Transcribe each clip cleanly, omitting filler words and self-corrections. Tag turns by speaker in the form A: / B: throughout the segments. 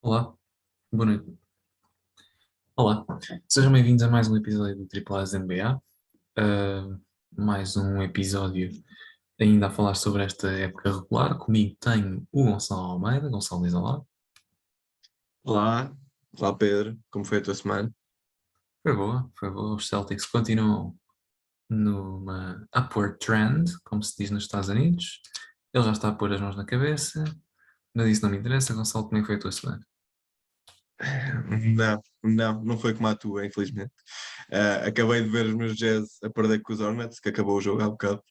A: Olá, boa noite. Olá, sejam bem-vindos a mais um episódio do Triple A's NBA. Mais um episódio ainda a falar sobre esta época regular. Comigo tenho o Gonçalo Almeida. Gonçalo, diz olá.
B: Olá, olá Pedro, como foi a tua semana?
A: Foi boa, foi boa. Os Celtics continuam numa upward trend, como se diz nos Estados Unidos. Ele já está a pôr as mãos na cabeça, mas isso não me interessa. Gonçalo, como é que foi a tua semana?
B: Não foi como a tua, infelizmente. Acabei de ver os meus Jazz a perder com os Hornets, que acabou o jogo há bocado.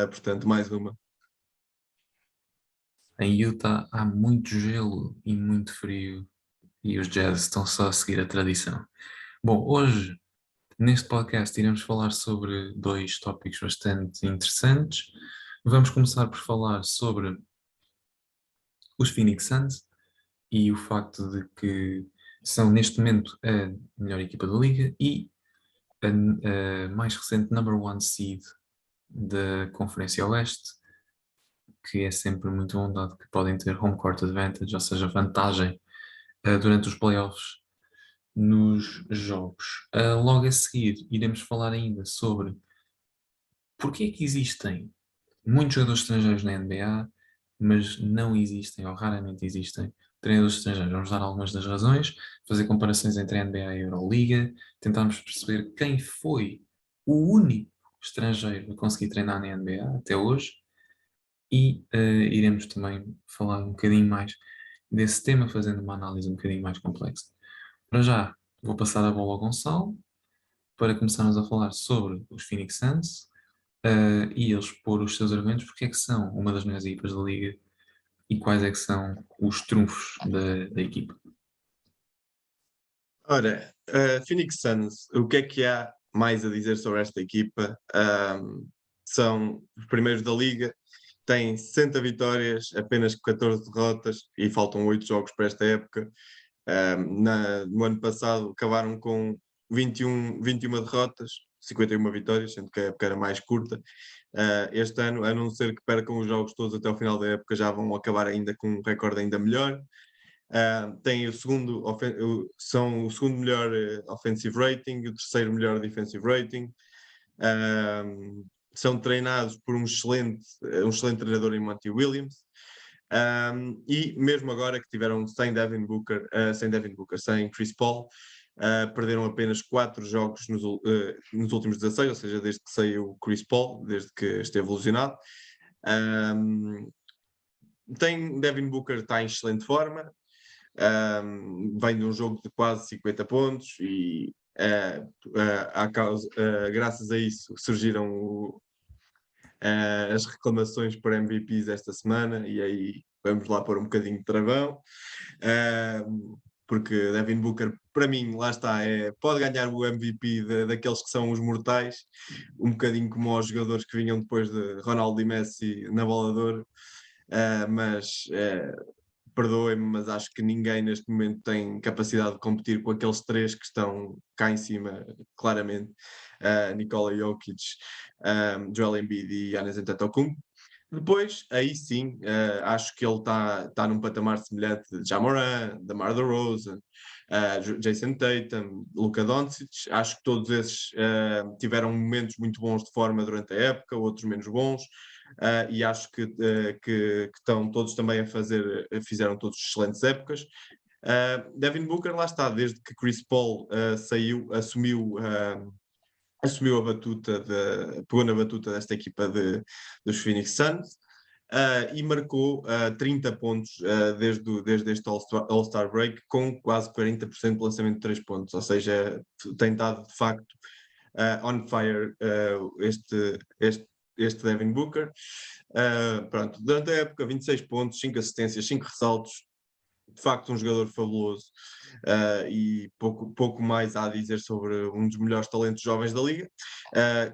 B: Portanto, mais uma.
A: Em Utah há muito gelo e muito frio e os Jazz estão só a seguir a tradição. Bom, hoje neste podcast iremos falar sobre dois tópicos bastante interessantes. Vamos começar por falar sobre os Phoenix Suns e o facto de que são neste momento a melhor equipa da liga e a mais recente number one seed da Conferência Oeste, que é sempre muito bom dado que podem ter home court advantage, ou seja, vantagem durante os playoffs nos jogos. Logo a seguir iremos falar ainda sobre porque é que existem muitos jogadores estrangeiros na NBA, mas não existem, ou raramente existem, treinadores estrangeiros. Vamos dar algumas das razões, fazer comparações entre a NBA e a Euroliga, tentarmos perceber quem foi o único estrangeiro a conseguir treinar na NBA até hoje e iremos também falar um bocadinho mais desse tema, fazendo uma análise um bocadinho mais complexa. Para já, vou passar a bola ao Gonçalo para começarmos a falar sobre os Phoenix Suns e eles pôr os seus argumentos porque é que são uma das melhores equipas da liga e quais é que são os trunfos da equipa.
B: Ora, Phoenix Suns, o que há mais a dizer sobre esta equipa? São os primeiros da liga, têm 60 vitórias, apenas 14 derrotas e faltam 8 jogos para esta época. No ano passado acabaram com 21 derrotas, 51 vitórias, sendo que a época era mais curta. Este ano, a não ser que percam os jogos todos até ao final da época, já vão acabar ainda com um recorde ainda melhor. Têm são o segundo melhor offensive rating, o terceiro melhor defensive rating. São treinados por um excelente treinador em Monty Williams. E mesmo agora que tiveram sem Chris Paul, perderam apenas 4 jogos nos últimos 16, ou seja, desde que saiu o Chris Paul, desde que esteve lesionado. Devin Booker está em excelente forma, vem de um jogo de quase 50 pontos e graças a isso surgiram as reclamações por MVPs esta semana, e aí vamos lá pôr um bocadinho de travão, porque Devin Booker, para mim, lá está, pode ganhar o MVP daqueles que são os mortais, um bocadinho como os jogadores que vinham depois de Ronaldo e Messi na bola de ouro, mas perdoem-me, mas acho que ninguém neste momento tem capacidade de competir com aqueles três que estão cá em cima, claramente, Nikola Jokic, Joel Embiid e Giannis Antetokounmpo. Depois, aí sim, acho que ele está num patamar semelhante de Ja Morant, DeMar DeRozan, Jason Tatum, Luka Doncic. Acho que todos esses tiveram momentos muito bons de forma durante a época, outros menos bons. E acho que estão todos também fizeram todos excelentes épocas. Devin Booker, lá está, desde que Chris Paul saiu, assumiu pegou na batuta desta equipa dos Phoenix Suns. E marcou 30 pontos desde este All-Star Break, com quase 40% de lançamento de 3 pontos, ou seja, tem estado de facto on fire este Devin Booker. Pronto, durante a época, 26 pontos, 5 assistências, 5 ressaltos, de facto um jogador fabuloso, e pouco mais há a dizer sobre um dos melhores talentos jovens da liga.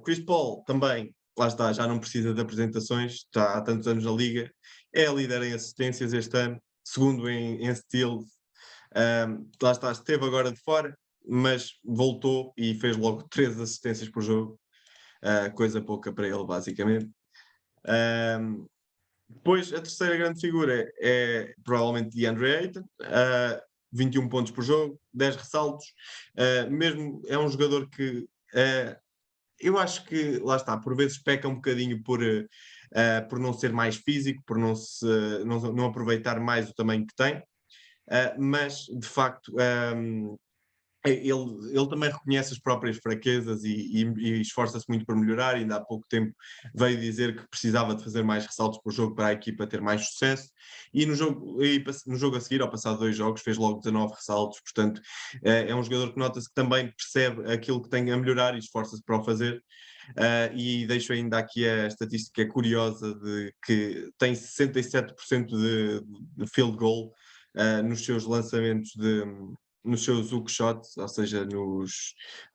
B: Chris Paul também, lá está, já não precisa de apresentações, está há tantos anos na liga, é líder em assistências este ano, segundo em steals. Lá está, esteve agora de fora, mas voltou e fez logo 13 assistências por jogo, coisa pouca para ele, basicamente. Depois, a terceira grande figura é provavelmente DeAndre Ayton, 21 pontos por jogo, 10 ressaltos. Mesmo é um jogador que eu acho que, lá está, por vezes peca um bocadinho por não ser mais físico, por não aproveitar mais o tamanho que tem, mas de facto ele também reconhece as próprias fraquezas e esforça-se muito por melhorar. Ainda há pouco tempo veio dizer que precisava de fazer mais ressaltos por jogo para a equipa ter mais sucesso. E no jogo a seguir, ao passar 2 jogos, fez logo 19 ressaltos. Portanto, é um jogador que nota-se que também percebe aquilo que tem a melhorar e esforça-se para o fazer. E deixo ainda aqui a estatística curiosa de que tem 67% de field goal nos seus lançamentos nos seus hook shots, ou seja,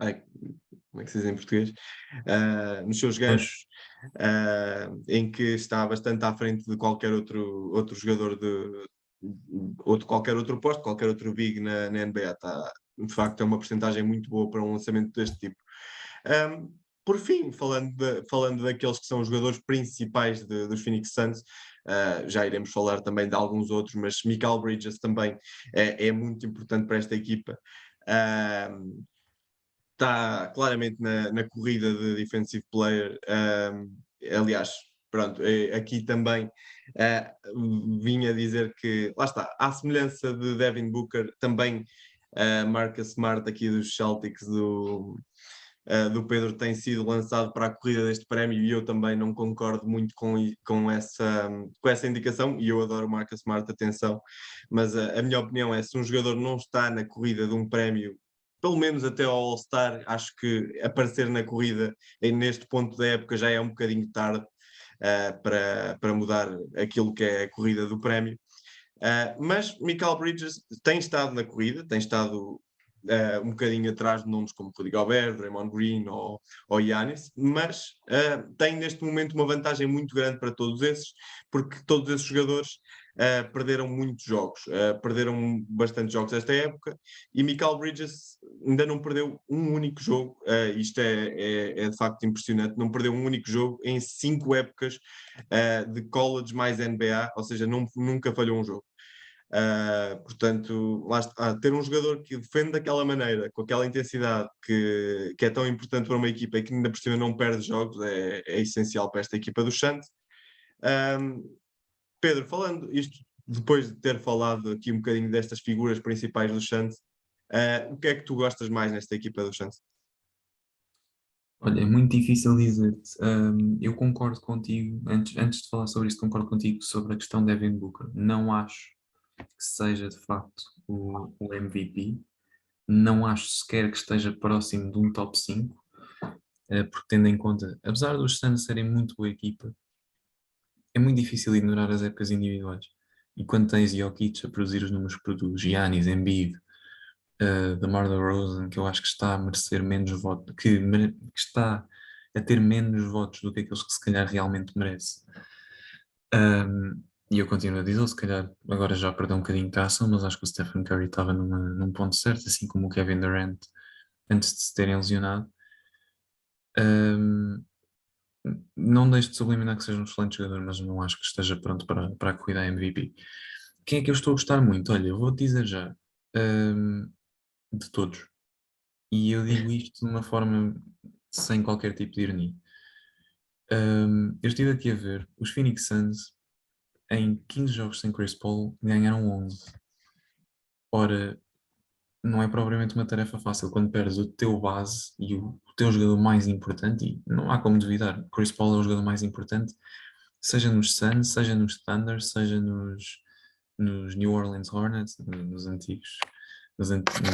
B: ai, como é que se diz em português? Nos seus
A: Pois,
B: ganchos, em que está bastante à frente de qualquer outro jogador qualquer outro posto, qualquer outro big na NBA. De facto, é uma porcentagem muito boa para um lançamento deste tipo. Um, por fim, falando daqueles que são os jogadores principais dos Phoenix Suns, já iremos falar também de alguns outros, mas Mikal Bridges também é muito importante para esta equipa. Está claramente na corrida de Defensive Player. Aliás, pronto, aqui também vim a dizer que, lá está, à semelhança de Devin Booker, também Marcus Smart aqui dos Celtics do Pedro tem sido lançado para a corrida deste prémio e eu também não concordo muito com essa indicação e eu adoro o Marcus Smart, atenção, mas a minha opinião é, se um jogador não está na corrida de um prémio, pelo menos até ao All-Star, acho que aparecer na corrida neste ponto da época já é um bocadinho tarde para mudar aquilo que é a corrida do prémio. Mas Mikal Bridges tem estado na corrida, tem estado um bocadinho atrás de nomes como Rudy Gobert, Draymond Green ou Giannis, mas tem neste momento uma vantagem muito grande para todos esses, porque todos esses jogadores perderam muitos jogos, perderam bastante jogos esta época, e Mikal Bridges ainda não perdeu um único jogo. Isto é de facto impressionante, não perdeu um único jogo em 5 épocas de college mais NBA, ou seja, nunca falhou um jogo. Portanto, lá está, ter um jogador que defende daquela maneira, com aquela intensidade que é tão importante para uma equipa e que ainda por cima não perde jogos, é essencial para esta equipa do Santos. Pedro, falando isto, depois de ter falado aqui um bocadinho destas figuras principais do Santos, o que é que tu gostas mais nesta equipa do Santos?
A: olha, é muito difícil dizer-te. Eu concordo contigo, antes de falar sobre isso, concordo contigo sobre a questão de Devin Booker. Não acho que seja de facto o MVP. Não acho sequer que esteja próximo de um top 5, porque tendo em conta, apesar dos Suns serem muito boa equipa, é muito difícil ignorar as épocas individuais. E quando tens Jokic a produzir os números que produz, Giannis, Embiid, DeMar DeRozan, que eu acho que está a merecer menos votos, que está a ter menos votos do que aqueles que se calhar realmente merece. E eu continuo a dizer, se calhar agora já perdeu um bocadinho de tração, mas acho que o Stephen Curry estava num ponto certo, assim como o Kevin Durant antes de se terem lesionado. Um, não deixo de subliminar que seja um excelente jogador, mas não acho que esteja pronto para a corrida a MVP. Quem é que eu estou a gostar muito? Olha, eu vou dizer já, um, de todos. E eu digo isto de uma forma sem qualquer tipo de ironia. Eu estive aqui a ver, os Phoenix Suns em 15 jogos sem Chris Paul ganharam 11. Ora, não é propriamente uma tarefa fácil quando perdes o teu base e o teu jogador mais importante, e não há como duvidar, Chris Paul é o jogador mais importante, seja nos Suns, seja nos Thunder, seja nos New Orleans Hornets, nos antigos, nos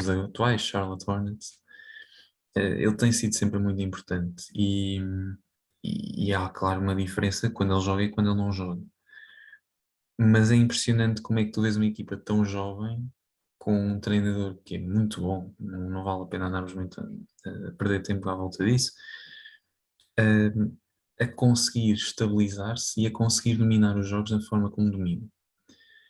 A: atuais Charlotte Hornets. Ele tem sido sempre muito importante e há, claro, uma diferença quando ele joga e quando ele não joga. Mas é impressionante como é que tu vês uma equipa tão jovem com um treinador que é muito bom, não vale a pena andarmos muito a perder tempo à volta disso, a conseguir estabilizar-se e a conseguir dominar os jogos da forma como domina.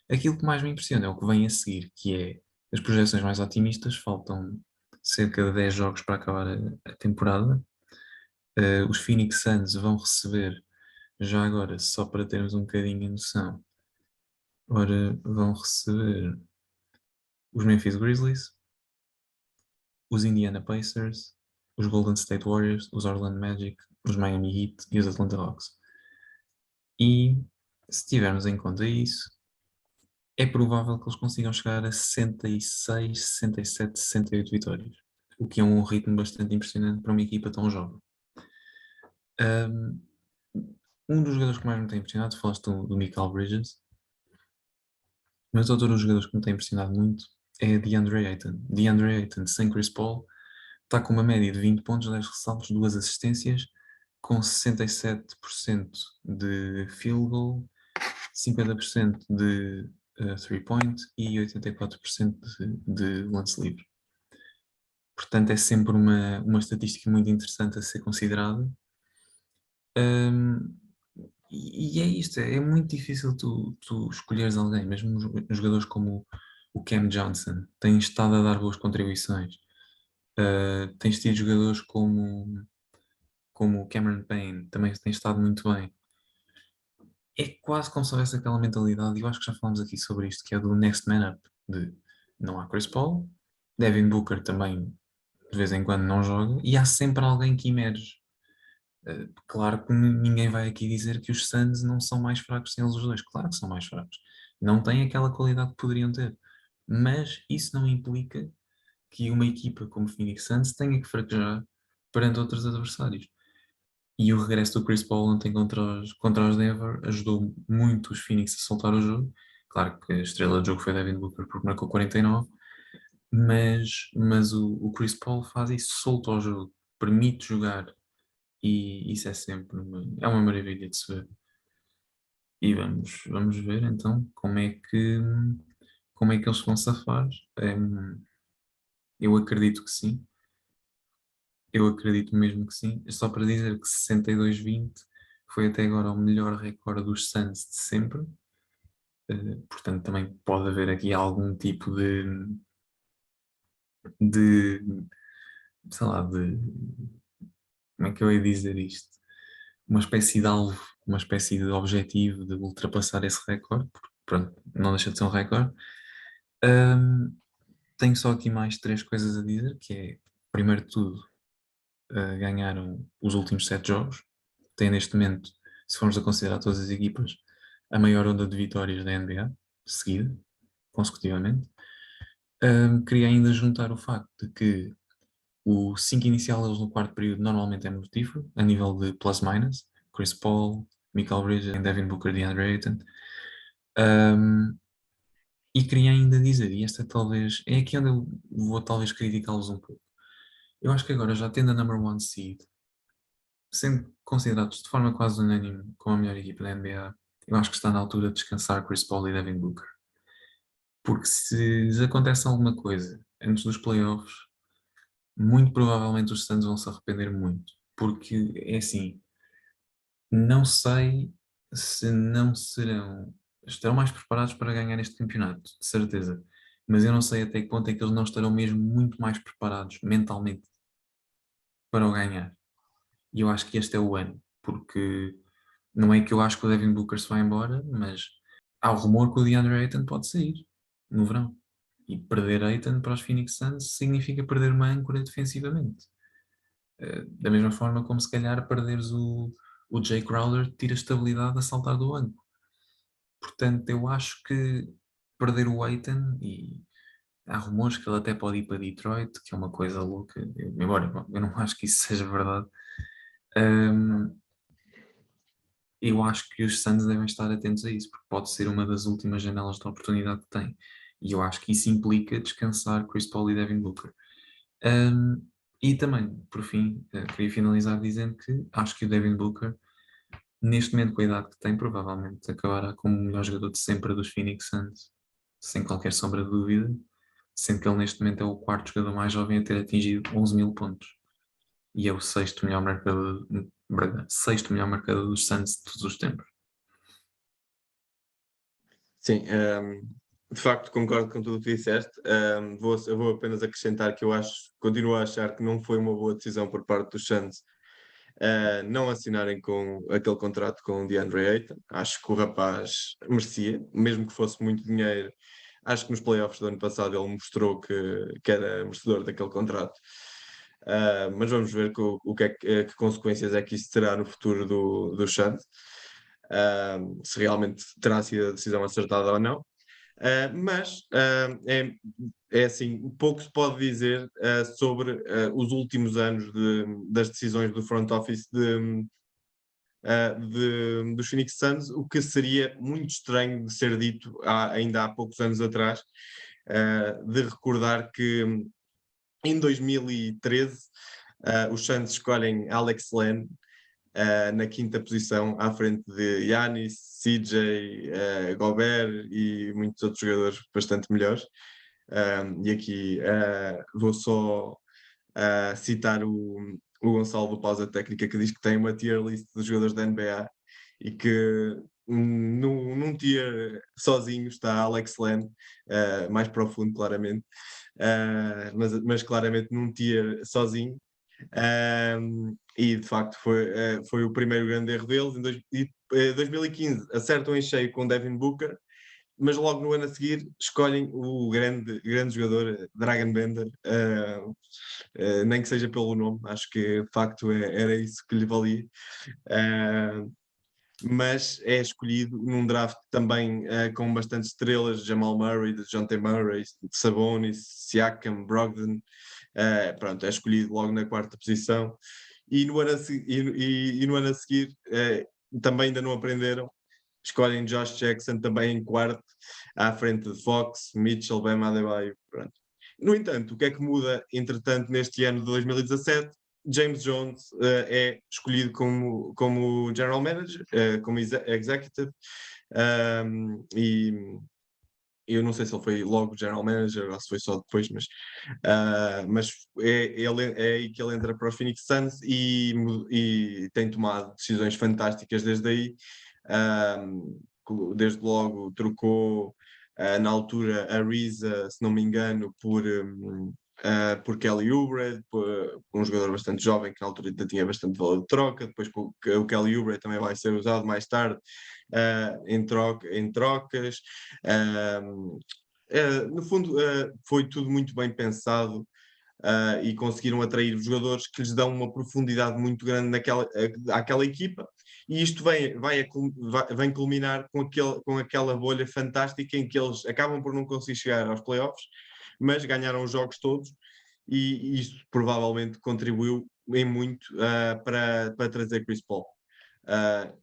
A: Aquilo que mais me impressiona é o que vem a seguir, que é as projeções mais otimistas, faltam cerca de 10 jogos para acabar a temporada. Os Phoenix Suns vão receber Já agora, só para termos um bocadinho de noção, ora, vão receber os Memphis Grizzlies, os Indiana Pacers, os Golden State Warriors, os Orlando Magic, os Miami Heat e os Atlanta Hawks. E se tivermos em conta isso, é provável que eles consigam chegar a 66, 67, 68 vitórias, o que é um ritmo bastante impressionante para uma equipa tão jovem. Um dos jogadores que mais me tem impressionado, falaste do Mikal Bridges, mas outro dos jogadores que me tem impressionado muito é DeAndre Ayton. DeAndre Ayton, sem Chris Paul, está com uma média de 20 pontos, 10 ressaltos, 2 assistências, com 67% de field goal, 50% de 3-point e 84% de lance livre. Portanto, é sempre uma estatística muito interessante a ser considerada. Um, e é isto, é muito difícil tu escolheres alguém, mesmo jogadores como o Cam Johnson, têm estado a dar boas contribuições. Tens tido jogadores como o Cameron Payne, também tem estado muito bem. É quase como se houvesse aquela mentalidade, e eu acho que já falámos aqui sobre isto, que é do next man up, de não há Chris Paul, Devin Booker também de vez em quando não joga, e há sempre alguém que emerge. Claro que ninguém vai aqui dizer que os Suns não são mais fracos sem eles os dois, claro que são mais fracos. Não têm aquela qualidade que poderiam ter, mas isso não implica que uma equipa como o Phoenix Suns tenha que fraquejar perante outros adversários. E o regresso do Chris Paul ontem contra os Denver ajudou muito os Phoenix a soltar o jogo. Claro que a estrela do jogo foi Devin Booker porque marcou 49, mas o Chris Paul faz isso, solta o jogo, permite jogar e isso é sempre é uma maravilha de se ver. E vamos ver então como é que eles vão safar. Eu acredito que sim. Eu acredito mesmo que sim. Só para dizer que 62-20 foi até agora o melhor recorde dos Suns de sempre. Portanto, também pode haver aqui algum tipo de, sei lá, como é que eu ia dizer isto? Uma espécie de alvo, uma espécie de objetivo de ultrapassar esse recorde, porque pronto, não deixa de ser um recorde. Ahm, Tenho só aqui mais três coisas a dizer, que é, primeiro de tudo, ganharam os últimos 7 jogos, têm neste momento, se formos a considerar todas as equipas, a maior onda de vitórias da NBA, seguida, consecutivamente. Queria ainda juntar o facto de que o 5 inicial deles no quarto período normalmente é mortífero, a nível de plus-minus, Chris Paul, Mikal Bridges, Devin Booker, DeAndre Ayton. E queria ainda dizer, e esta talvez, é aqui onde eu vou talvez criticá-los um pouco. Eu acho que agora, já tendo a number one seed, sendo considerados de forma quase unânime como a melhor equipa da NBA, eu acho que está na altura de descansar Chris Paul e Devin Booker. Porque se lhes acontece alguma coisa antes dos playoffs, muito provavelmente os Suns vão se arrepender muito. Porque é assim, não sei se não estarão mais preparados para ganhar este campeonato, de certeza. Mas eu não sei até que ponto é que eles não estarão mesmo muito mais preparados mentalmente para o ganhar. E eu acho que este é o ano, porque não é que eu acho que o Devin Booker se vai embora, mas há o rumor que o DeAndre Ayton pode sair no verão. E perder Ayton para os Phoenix Suns significa perder uma âncora defensivamente. Da mesma forma como se calhar perderes o Jay Crowder tira estabilidade a saltar do banco. Portanto, eu acho que perder o Ayton, e há rumores que ele até pode ir para Detroit, que é uma coisa louca, embora eu não acho que isso seja verdade. hum, eu acho que os Suns devem estar atentos a isso, porque pode ser uma das últimas janelas de oportunidade que têm. E eu acho que isso implica descansar Chris Paul e Devin Booker. E também, por fim, queria finalizar dizendo que acho que o Devin Booker, neste momento, com a idade que tem, provavelmente acabará como o melhor jogador de sempre dos Phoenix Suns, sem qualquer sombra de dúvida, sendo que ele neste momento é o quarto jogador mais jovem a ter atingido 11 mil pontos. E é o sexto melhor marcador dos Suns de todos os tempos.
B: Sim, de facto concordo com tudo o que disseste. Eu vou apenas acrescentar que continuo a achar que não foi uma boa decisão por parte dos Suns não assinarem com aquele contrato com o DeAndre Ayton. Acho que o rapaz merecia, mesmo que fosse muito dinheiro. Acho que nos playoffs do ano passado ele mostrou que era merecedor daquele contrato. Mas vamos ver que consequências é que isso terá no futuro do Suns. Se realmente terá sido a decisão acertada ou não. É assim, pouco se pode dizer sobre os últimos anos das decisões do front office dos Phoenix Suns, o que seria muito estranho de ser dito ainda há poucos anos atrás, de recordar que em 2013 os Suns escolhem Alex Len na quinta posição, à frente de Giannis, CJ, Gobert e muitos outros jogadores bastante melhores. E aqui vou só citar o Gonçalo do Pausa Técnica, que diz que tem uma tier list dos jogadores da NBA e que num tier sozinho está Alex Len, mais profundo, claramente, mas claramente num tier sozinho. E de facto foi o primeiro grande erro deles. Em 2015 acertam em cheio com Devin Booker, mas logo no ano a seguir escolhem o grande jogador Dragan Bender, nem que seja pelo nome, acho que de facto era isso que lhe valia. Mas é escolhido num draft também com bastante estrelas, Jamal Murray, DeJounte Murray, Sabonis, Siakam, Brogdon. Pronto, é escolhido logo na quarta posição. E no ano a seguir também ainda não aprenderam, escolhem Josh Jackson também em quarto, à frente de Fox, Mitchell, Bam Adebayo. Pronto. No entanto, o que é que muda, entretanto, neste ano de 2017? James Jones é escolhido como General Manager, como Executive, e eu não sei se ele foi logo General Manager ou se foi só depois, mas é aí que ele entra para o Phoenix Suns e tem tomado decisões fantásticas desde aí. Desde logo trocou na altura a Ariza, se não me engano, por Kelly Oubre, por um jogador bastante jovem que na altura ainda tinha bastante valor de troca. Depois o Kelly Oubre também vai ser usado mais tarde em trocas. No fundo, foi tudo muito bem pensado. E conseguiram atrair jogadores que lhes dão uma profundidade muito grande àquela equipa, e isto vem culminar com aquela bolha fantástica em que eles acabam por não conseguir chegar aos playoffs, mas ganharam os jogos todos, e isso provavelmente contribuiu em muito para trazer Chris Paul.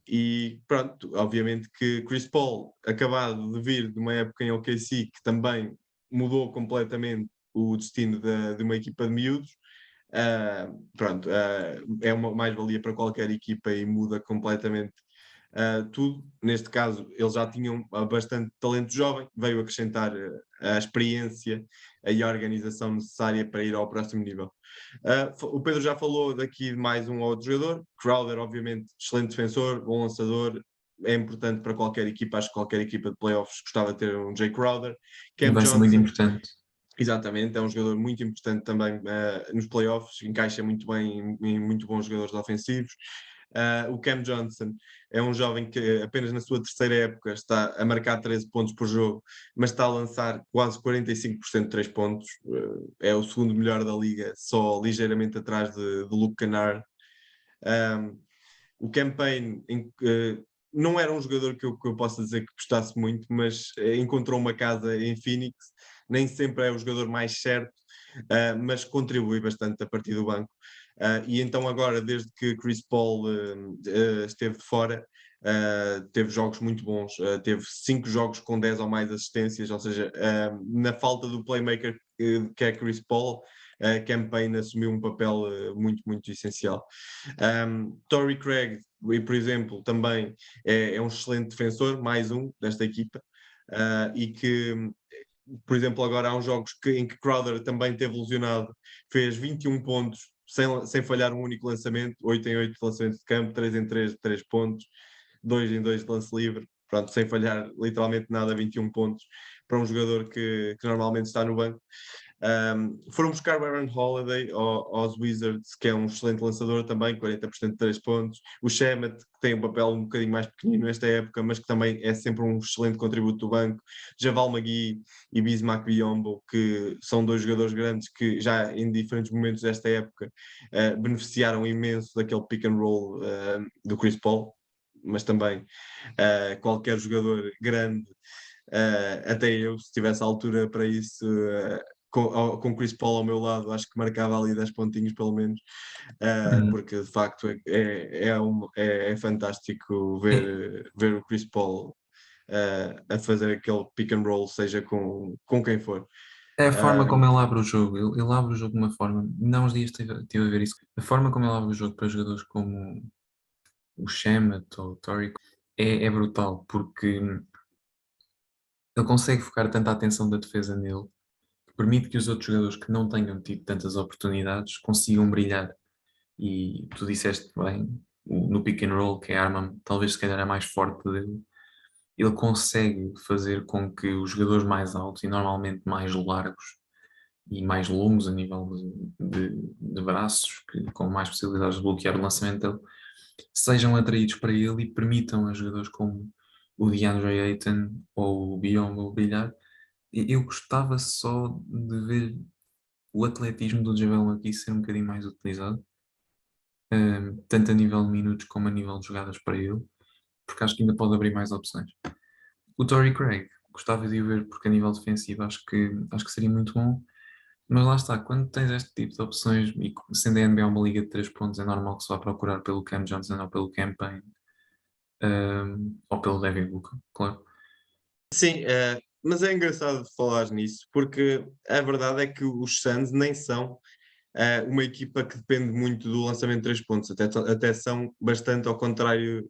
B: E pronto, obviamente que Chris Paul, acabado de vir de uma época em OKC que também mudou completamente o destino de uma equipa de miúdos, pronto, é uma mais-valia para qualquer equipa e muda completamente tudo. Neste caso, eles já tinham bastante talento jovem, veio acrescentar a experiência e a organização necessária para ir ao próximo nível. O Pedro já falou daqui de mais um outro jogador. Crowder, obviamente, excelente defensor, bom lançador, é importante para qualquer equipa. Acho que qualquer equipa de playoffs gostava de ter um Jay Crowder. Cam
A: Vai ser muito
B: Johnson,
A: importante.
B: exatamente, é um jogador muito importante também nos playoffs, encaixa muito bem em muito bons jogadores ofensivos. O Cam Johnson é um jovem que apenas na sua terceira época está a marcar 13 pontos por jogo, mas está a lançar quase 45% de 3 pontos. É o segundo melhor da liga, só ligeiramente atrás de Luke Kennard. O Campaign não era um jogador que eu possa dizer que gostasse muito, mas encontrou uma casa em Phoenix. Nem sempre é o jogador mais certo, mas contribui bastante a partir do banco. E então agora, desde que Chris Paul esteve fora, teve jogos muito bons, teve 5 jogos com 10 ou mais assistências, ou seja, na falta do playmaker que é Chris Paul, a Campaign assumiu um papel muito, muito essencial. Torrey Craig, por exemplo, também é um excelente defensor, mais um desta equipa, e que, por exemplo, agora há uns jogos em que Crowder também teve lesionado, fez 21 pontos sem falhar um único lançamento, 8 em 8 de lançamento de campo, 3 em 3 de 3 pontos, 2 em 2 de lance livre, pronto, sem falhar literalmente nada, 21 pontos para um jogador que normalmente está no banco. Foram buscar o Aaron Holiday aos Wizards, que é um excelente lançador também, 40% de 3 pontos. O Shemet, que tem um papel um bocadinho mais pequenino nesta época, mas que também é sempre um excelente contributo do banco. Javal McGee e Bismack Biyombo, que são dois jogadores grandes que já em diferentes momentos desta época beneficiaram imenso daquele pick and roll do Chris Paul, mas também qualquer jogador grande, até eu, se tivesse altura para isso, com Chris Paul ao meu lado, acho que marcava ali 10 pontinhos pelo menos, porque de facto é fantástico
A: É,
B: ver o Chris Paul a fazer aquele pick and roll, seja com quem for.
A: é a forma como
B: Um,
A: ele abre o jogo. Ele abre o jogo de uma forma. Ainda há uns dias estive a ver isso. A forma como ele abre o jogo para jogadores como o Shemet ou o Toric é brutal, porque ele consegue focar tanta atenção da defesa nele, que permite que os outros jogadores que não tenham tido tantas oportunidades consigam brilhar. E tu disseste bem, no pick and roll, que é a arma talvez se calhar a mais forte dele, ele consegue fazer com que os jogadores mais altos e normalmente mais largos e mais longos a nível de braços, com mais possibilidades de bloquear o lançamento dele, sejam atraídos para ele e permitam a jogadores como o DeAndre Ayton ou o Biyombo brilhar. Eu gostava só de ver o atletismo do JaVale McGee ser um bocadinho mais utilizado, tanto a nível de minutos como a nível de jogadas para ele, porque acho que ainda pode abrir mais opções. O Torrey Craig, gostava de o ver porque a nível defensivo acho que seria muito bom, mas lá está, quando tens este tipo de opções e sendo a NBA uma liga de 3 pontos, é normal que se vá procurar pelo Cam Johnson ou pelo Cam Payne, ou pelo Devin Booker, claro.
B: sim, mas é engraçado falar nisso, porque a verdade é que os Suns nem são uma equipa que depende muito do lançamento de 3 pontos, até são bastante ao contrário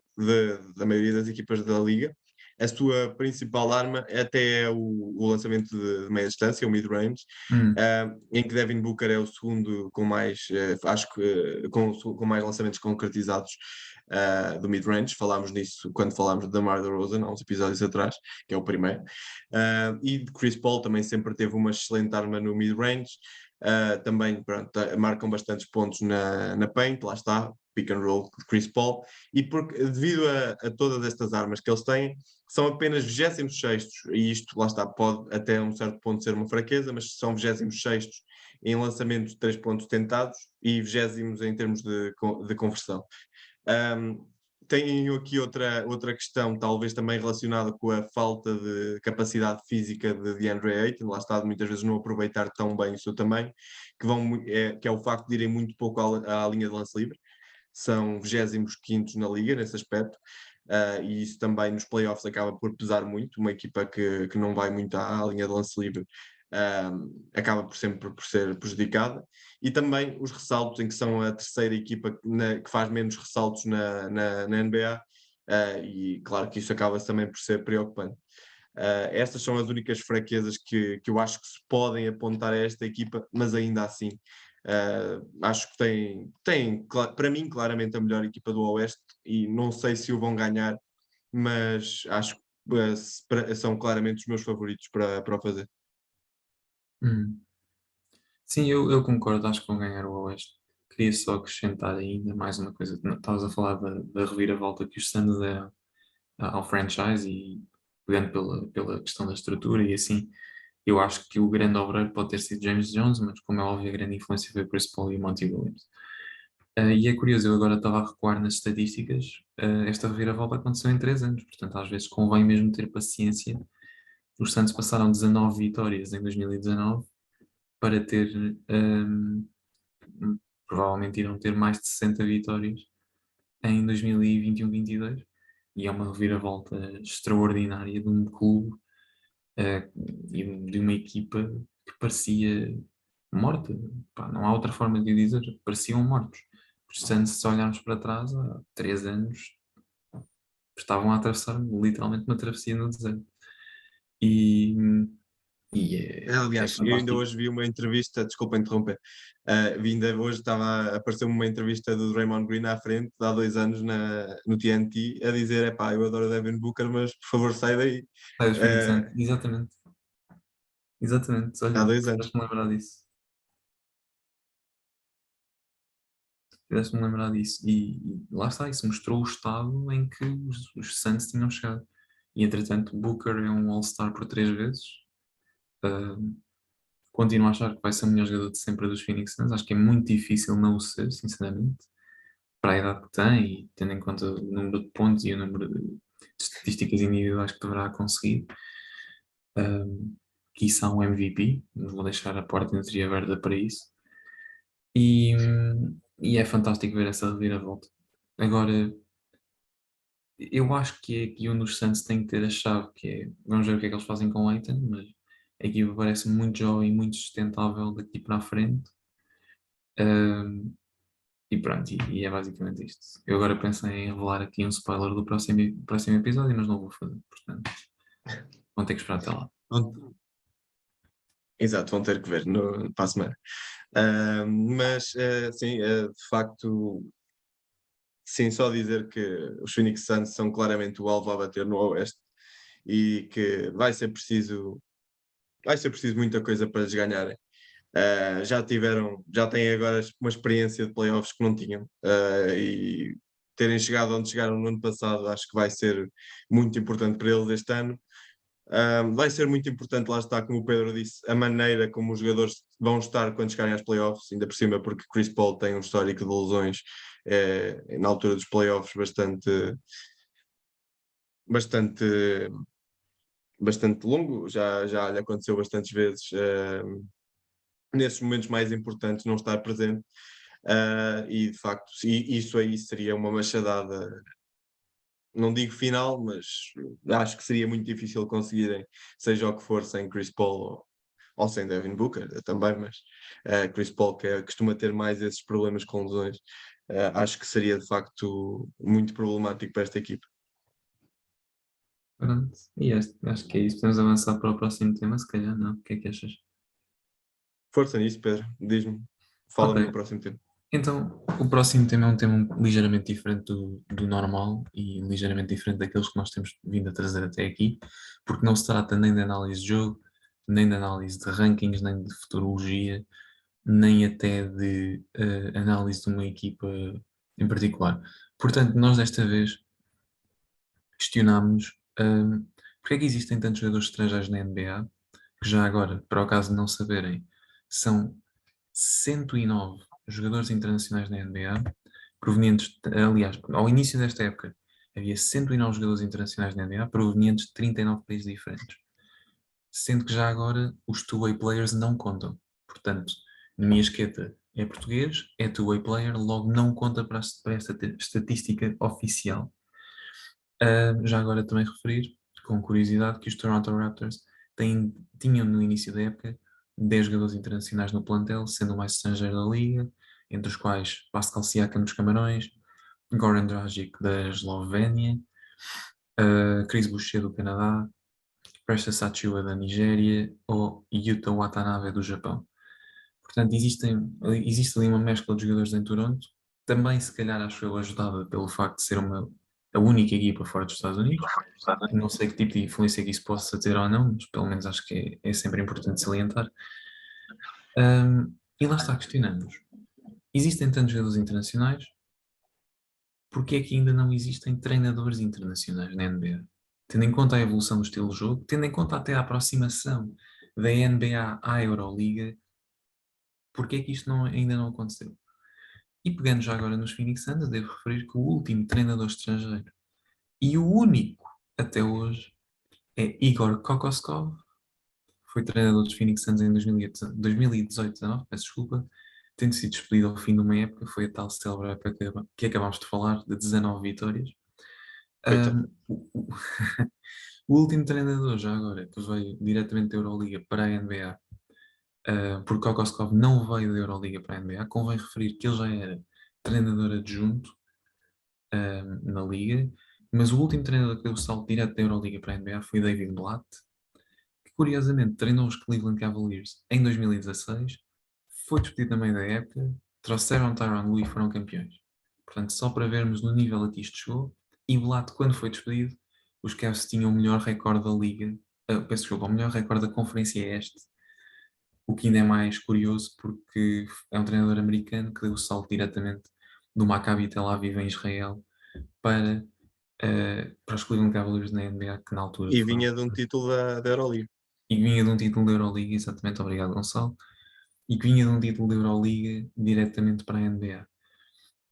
B: da maioria das equipas da liga. A sua principal arma até é o lançamento de meia distância, o mid-range,
A: Hum,
B: em que Devin Booker é o segundo com mais, acho que com mais lançamentos concretizados do mid-range. Falámos nisso quando falámos de DeMar DeRozan há uns episódios atrás, que é o primeiro. E Chris Paul também sempre teve uma excelente arma no mid-range. Também pronto, marcam bastantes pontos na paint, lá está, pick and roll de Chris Paul, e devido a todas estas armas que eles têm, são apenas 26º, e isto lá está, pode até um certo ponto ser uma fraqueza, mas são 26º em lançamentos de 3 pontos tentados e 20º em termos de conversão. Um, Tenho aqui outra questão, talvez também relacionada com a falta de capacidade física de DeAndre Ayton, lá está, muitas vezes não aproveitar tão bem o seu tamanho, que é o facto de irem muito pouco à linha de lance livre, são 25º na liga nesse aspecto, e isso também nos playoffs acaba por pesar muito, uma equipa que não vai muito à linha de lance livre acaba por sempre por ser prejudicada, e também os ressaltos, em que são a terceira equipa que faz menos ressaltos na NBA, e claro que isso acaba também por ser preocupante. Estas são as únicas fraquezas que eu acho que se podem apontar a esta equipa, mas ainda assim acho que tem para mim claramente a melhor equipa do Oeste, e não sei se o vão ganhar, mas acho que são claramente os meus favoritos para o fazer.
A: hum. Sim, eu concordo, acho que vão ganhar o Oeste. Queria só acrescentar ainda mais uma coisa. Estavas a falar da reviravolta que os Suns deram ao franchise e pegando pela questão da estrutura e assim, eu acho que o grande obreiro pode ter sido James Jones, mas como é óbvio, a grande influência foi Chris Paul e Monty Williams. E é curioso, eu agora estava a recuar nas estatísticas, esta reviravolta aconteceu em 3 anos, portanto às vezes convém mesmo ter paciência. Os Santos passaram 19 vitórias em 2019 para ter, um, provavelmente irão ter mais de 60 vitórias em 2021-22, e é uma reviravolta extraordinária de um clube e de uma equipa que parecia morta. Pá, não há outra forma de o dizer, pareciam mortos. Os Santos, se olharmos para trás, há 3 anos estavam a atravessar literalmente uma travessia no deserto. E, e é
B: Aliás, eu ainda
A: fantástico.
B: hoje vi uma entrevista, desculpa interromper, ainda hoje estava a aparecer uma entrevista do Draymond Green à frente, de há 2 anos no TNT, a dizer: epá, eu adoro Devin Booker, mas por favor sai daí.
A: Sai do Espírito
B: Uh,
A: Santo, exatamente. Exatamente,
B: há
A: olha,
B: 2 anos.
A: fizeste-me lembrar disso. Fizeste-me lembrar disso. E lá está, isso mostrou o estado em que os Suns tinham chegado. E entretanto, Booker é um All-Star por 3 vezes. Ah, continuo a achar que vai ser o melhor jogador de sempre dos Phoenix Suns. Acho que é muito difícil não o ser, sinceramente, para a idade que tem e tendo em conta o número de pontos e o número de estatísticas individuais que deverá conseguir. Ah, quiçá um MVP, vou deixar a porta entreaberta para isso. E, e é fantástico ver essa reviravolta. Agora, eu acho que é aqui onde os Suns têm que ter a chave, que é, vamos ver o que é que eles fazem com o Ayton, mas a equipa parece muito jovem e muito sustentável daqui para a frente. Ahm, e pronto, e é basicamente isto. Eu agora pensei em revelar aqui um spoiler do próximo episódio, mas não vou fazer, portanto, vão ter que esperar até lá.
B: Exato, vão ter que ver para a semana. Mas, sim, de facto, sim, só dizer que os Phoenix Suns são claramente o alvo a bater no Oeste e que vai ser preciso muita coisa para eles ganharem. Já têm agora uma experiência de playoffs que não tinham, e terem chegado onde chegaram no ano passado acho que vai ser muito importante para eles este ano. Vai ser muito importante, lá está, como o Pedro disse, a maneira como os jogadores vão estar quando chegarem às playoffs, ainda por cima, porque Chris Paul tem um histórico de lesões na altura dos playoffs bastante, bastante longo, já lhe aconteceu bastantes vezes, nesses momentos mais importantes, não estar presente. E de facto, isso aí seria uma machadada, não digo final, mas acho que seria muito difícil conseguirem, seja o que for, sem Chris Paul ou sem Devin Booker também, mas Chris Paul, costuma ter mais esses problemas com lesões, acho que seria de facto muito problemático para esta equipa.
A: Pronto, e acho que é isso. Podemos avançar para o próximo tema, se calhar, não? O que é que achas?
B: Força nisso, Pedro, diz-me,
A: Ok,
B: fala-me no próximo tempo.
A: então, o próximo tema é um tema ligeiramente diferente do normal e ligeiramente diferente daqueles que nós temos vindo a trazer até aqui, porque não se trata nem de análise de jogo, nem de análise de rankings, nem de futurologia, nem até de análise de uma equipa em particular. Portanto, nós desta vez questionámos porque é que existem tantos jogadores estrangeiros na NBA, que já agora, para o caso de não saberem, são 109 jogadores internacionais na NBA, provenientes, aliás, ao início desta época, havia 109 jogadores internacionais na NBA, provenientes de 39 países diferentes. Sendo que já agora os two-way players não contam. Portanto, minha esqueta é português, é two-way player, logo não conta para esta estatística oficial. Já agora também referir, com curiosidade, que os Toronto Raptors tinham no início da época 10 jogadores internacionais no plantel, sendo o mais estrangeiro da liga, entre os quais Pascal Siakam dos Camarões, Goran Dragic da Eslovénia, Chris Boucher do Canadá, Precious Achiuwa da Nigéria ou Yuta Watanabe do Japão. Portanto, existe ali uma mescla de jogadores em Toronto, também se calhar acho eu ajudada pelo facto de ser a única equipa fora dos Estados Unidos. Não sei que tipo de influência que isso possa ter ou não, mas pelo menos acho que é sempre importante salientar. E lá está, questionamos. Existem tantos jogadores internacionais, porque é que ainda não existem treinadores internacionais na NBA? Tendo em conta a evolução do estilo de jogo, tendo em conta até a aproximação da NBA à Euroliga, porque é que isto ainda não aconteceu? E pegando já agora nos Phoenix Suns, devo referir que o último treinador estrangeiro e o único até hoje é Igor Kokoskov, foi treinador dos Phoenix Suns em 2018-19, peço desculpa, tendo sido despedido ao fim de uma época, foi a tal célebre época que acabámos de falar, de 19 vitórias.
B: Coitado.
A: O último treinador, já agora, que veio diretamente da Euroliga para a NBA, porque Kokoskov não veio da Euroliga para a NBA, convém referir que ele já era treinador adjunto, na Liga, mas o último treinador que deu o salto direto da Euroliga para a NBA foi David Blatt, que curiosamente treinou os Cleveland Cavaliers em 2016, foi despedido também da época, trouxeram Tyronn Lue e foram campeões. Portanto, só para vermos no nível a que isto chegou, e Blatt, quando foi despedido, os Cavs tinham o melhor recorde da Liga, peço desculpa, o melhor recorde da Conferência Este, o que ainda é mais curioso porque é um treinador americano que deu o salto diretamente do Maccabi Tel Aviv em Israel para, para os Cleveland Cavaliers na NBA, que na altura
B: E
A: foram,
B: vinha de um título da Euroliga.
A: e vinha de um título da Euroliga, exatamente, obrigado Gonçalo, e que vinha de um título da Euroliga diretamente para a NBA.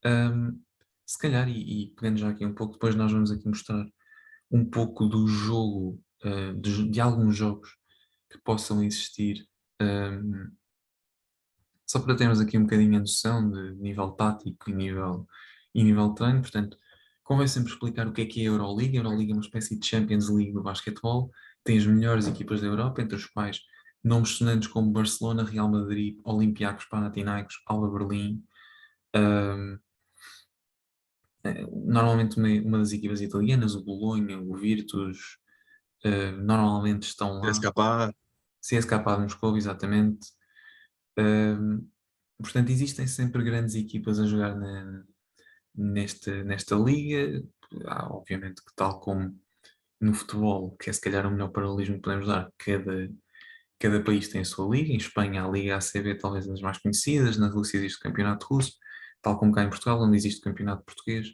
A: Um, Se calhar, e pegando já aqui um pouco, depois nós vamos aqui mostrar um pouco do jogo, de alguns jogos que possam existir, só para termos aqui um bocadinho a noção de nível tático e nível de treino. Portanto, convém sempre explicar o que é a Euroliga. A Euroliga é uma espécie de Champions League do basquetebol, tem as melhores equipas da Europa, entre os quais nomes sonantes como Barcelona, Real Madrid, Olympiacos, Panathinaikos, Alba Berlim, um, normalmente uma das equipas italianas, o Bolonha, o Virtus, normalmente estão lá.
B: SKA,
A: CSKA de Moscou, exatamente. Um, Portanto, existem sempre grandes equipas a jogar nesta liga. Há, obviamente, que tal como no futebol, que é se calhar o melhor paralelismo que podemos dar, cada país tem a sua liga. Em Espanha, a Liga ACB talvez das mais conhecidas, na Rússia existe o Campeonato Russo, tal como cá em Portugal, onde existe o Campeonato Português.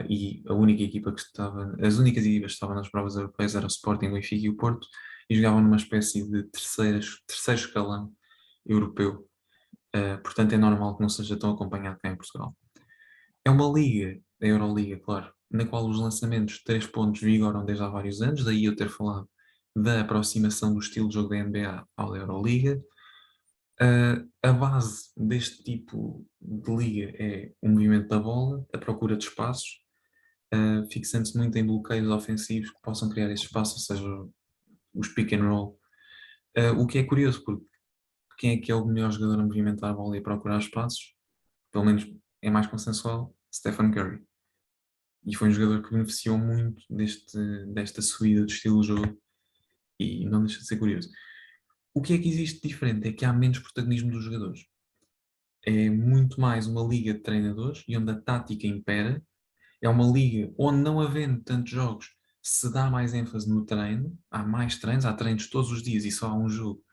A: E a única equipa que estava, as únicas equipas que estavam nas provas europeias eram o Sporting, o Benfica e o Porto, e jogavam numa espécie de terceiro escalão europeu. Portanto, é normal que não seja tão acompanhado cá em Portugal. É uma liga, a Euroliga, claro, na qual os lançamentos de 3 pontos vigoram desde há vários anos, daí eu ter falado da aproximação do estilo de jogo da NBA ao da Euroliga. A base deste tipo de liga é o movimento da bola, a procura de espaços, fixando-se muito em bloqueios ofensivos que possam criar esse espaço, ou seja, os pick and roll. O que é curioso, porque quem é o melhor jogador a movimentar a bola e a procurar espaços? Pelo menos é mais consensual, Stephen Curry. E foi um jogador que beneficiou muito desta subida do estilo de jogo e não deixa de ser curioso. O que é que existe de diferente? É que há menos protagonismo dos jogadores. É muito mais uma liga de treinadores e onde a tática impera. É uma liga onde, não havendo tantos jogos, se dá mais ênfase no treino. Há mais treinos, há treinos todos os dias e só há um jogo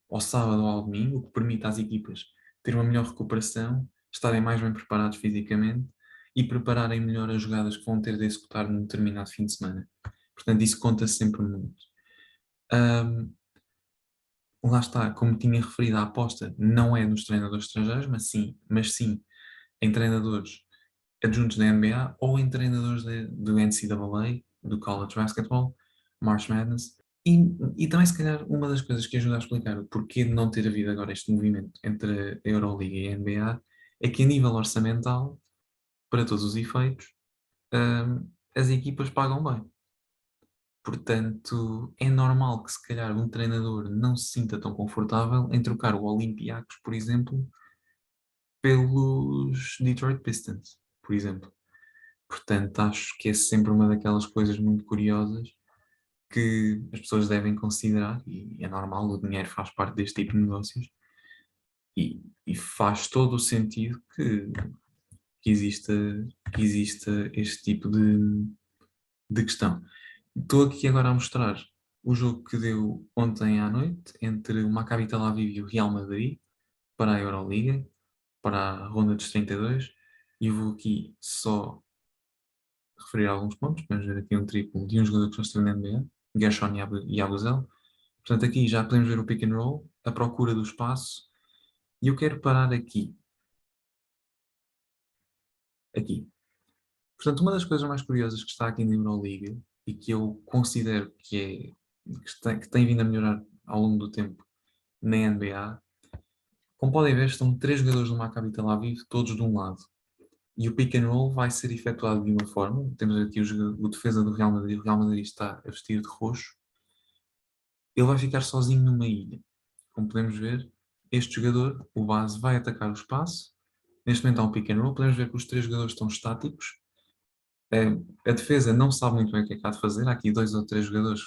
A: ao sábado ou ao domingo, o que permite às equipas ter uma melhor recuperação, estarem mais bem preparados fisicamente e prepararem melhor as jogadas que vão ter de executar num determinado fim de semana. Portanto, isso conta sempre muito. Ahm, Lá está, como tinha referido, a aposta não é nos treinadores estrangeiros, mas sim em treinadores adjuntos da NBA ou em treinadores do NCAA, do College Basketball, March Madness. E também, se calhar, uma das coisas que ajuda a explicar o porquê de não ter havido agora este movimento entre a Euroliga e a NBA é que, a nível orçamental, para todos os efeitos, as equipas pagam bem. Portanto, é normal que, se calhar, um treinador não se sinta tão confortável em trocar o Olympiacos, por exemplo, pelos Detroit Pistons, por exemplo. Portanto, acho que é sempre uma daquelas coisas muito curiosas que as pessoas devem considerar, e é normal, o dinheiro faz parte deste tipo de negócios, e faz todo o sentido que exista, que exista este tipo de questão. Estou aqui agora a mostrar o jogo que deu ontem à noite entre o Maccabi Tel Aviv e o Real Madrid para a Euroliga, para a ronda dos 32, e eu vou aqui só referir alguns pontos. Vamos ver aqui um triplo de um jogador que já esteve na NBA, Gershon Yabusele. Portanto, aqui já podemos ver o pick and roll, a procura do espaço, e eu quero parar aqui. Portanto, uma das coisas mais curiosas que está aqui na Euroliga e que eu considero que tem vindo a melhorar ao longo do tempo na NBA, como podem ver, estão 3 jogadores do Maccabi Tel Aviv, todos de um lado. E o pick and roll vai ser efetuado de uma forma. Temos aqui o defesa do Real Madrid. O Real Madrid está a vestir de roxo. Ele vai ficar sozinho numa ilha. Como podemos ver, este jogador, o base, vai atacar o espaço. Neste momento há um pick and roll. Podemos ver que os 3 jogadores estão estáticos. A defesa não sabe muito bem o que é que há de fazer. Há aqui 2 ou 3 jogadores,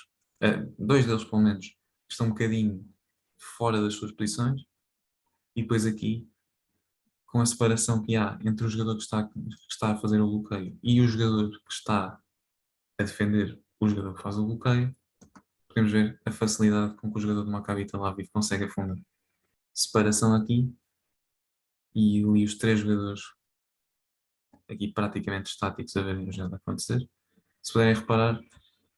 A: 2 deles pelo menos, que estão um bocadinho fora das suas posições. E depois aqui, com a separação que há entre o jogador que está a fazer o bloqueio e o jogador que está a defender o jogador que faz o bloqueio, podemos ver a facilidade com que o jogador do Maccabi Tel Aviv consegue afundar. separação aqui e ali os três jogadores aqui praticamente estáticos a verem o jogo acontecer. Se puderem reparar,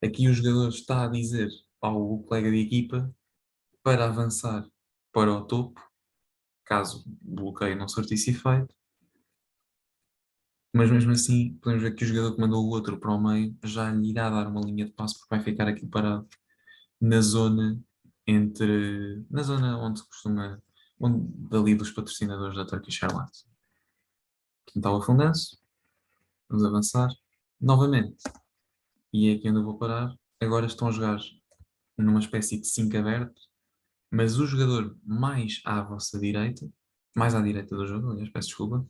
A: aqui o jogador está a dizer ao colega de equipa para avançar para o topo, caso o bloqueio não surtisse efeito, mas mesmo assim podemos ver que o jogador que mandou o outro para o meio já lhe irá dar uma linha de passo porque vai ficar aqui parado na zona na zona onde se costuma, onde, dali dos patrocinadores da Turkish Airlines. Portanto, ao afundanço, vamos avançar novamente. E é aqui onde eu vou parar. Agora estão a jogar numa espécie de 5 aberto, mas o jogador mais à vossa direita, mais à direita do jogo, aliás, peço desculpa,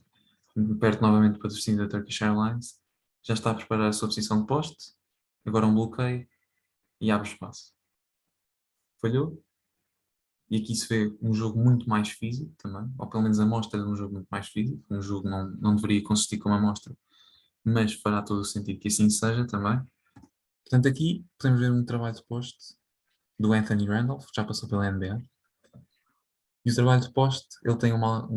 A: perto novamente do patrocínio da Turkish Airlines, já está a preparar a sua posição de poste, agora um bloqueio e abre espaço. Falhou, e aqui se vê um jogo muito mais físico também, ou pelo menos a mostra de um jogo muito mais físico. Um jogo não deveria consistir como amostra, mas fará todo o sentido que assim seja também. Portanto, aqui podemos ver um trabalho de poste do Anthony Randolph, já passou pela NBA. E o trabalho de poste, ele tem uma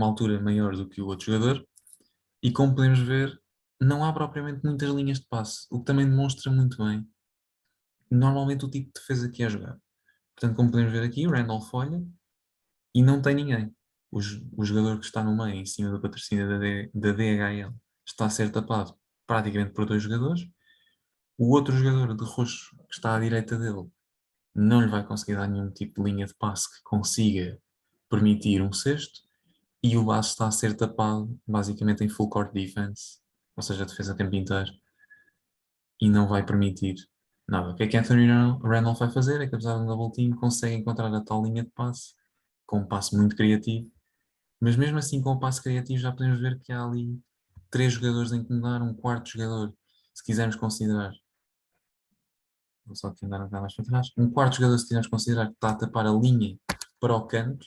A: altura maior do que o outro jogador, e como podemos ver, não há propriamente muitas linhas de passe, o que também demonstra muito bem normalmente o tipo de defesa que é jogar. Portanto, como podemos ver aqui, o Randolph olha e não tem ninguém. O jogador que está no meio, em cima do patrocínio da DHL, está a ser tapado praticamente por dois jogadores. O outro jogador de roxo, que está à direita dele, não lhe vai conseguir dar nenhum tipo de linha de passe que consiga permitir um cesto. E o Baço está a ser tapado, basicamente em full court defense, ou seja, a defesa a tempo inteiro, e não vai permitir nada. O que é que Anthony Randolph vai fazer? É que, apesar de um double team, consegue encontrar a tal linha de passe, com um passe muito criativo. Mas mesmo assim, com o passe criativo, já podemos ver que há ali três jogadores a incomodar, um quarto jogador, se quisermos considerar. Vou só aqui andar mais para trás. Um quarto jogador, se quisermos considerar que está a tapar a linha para o canto,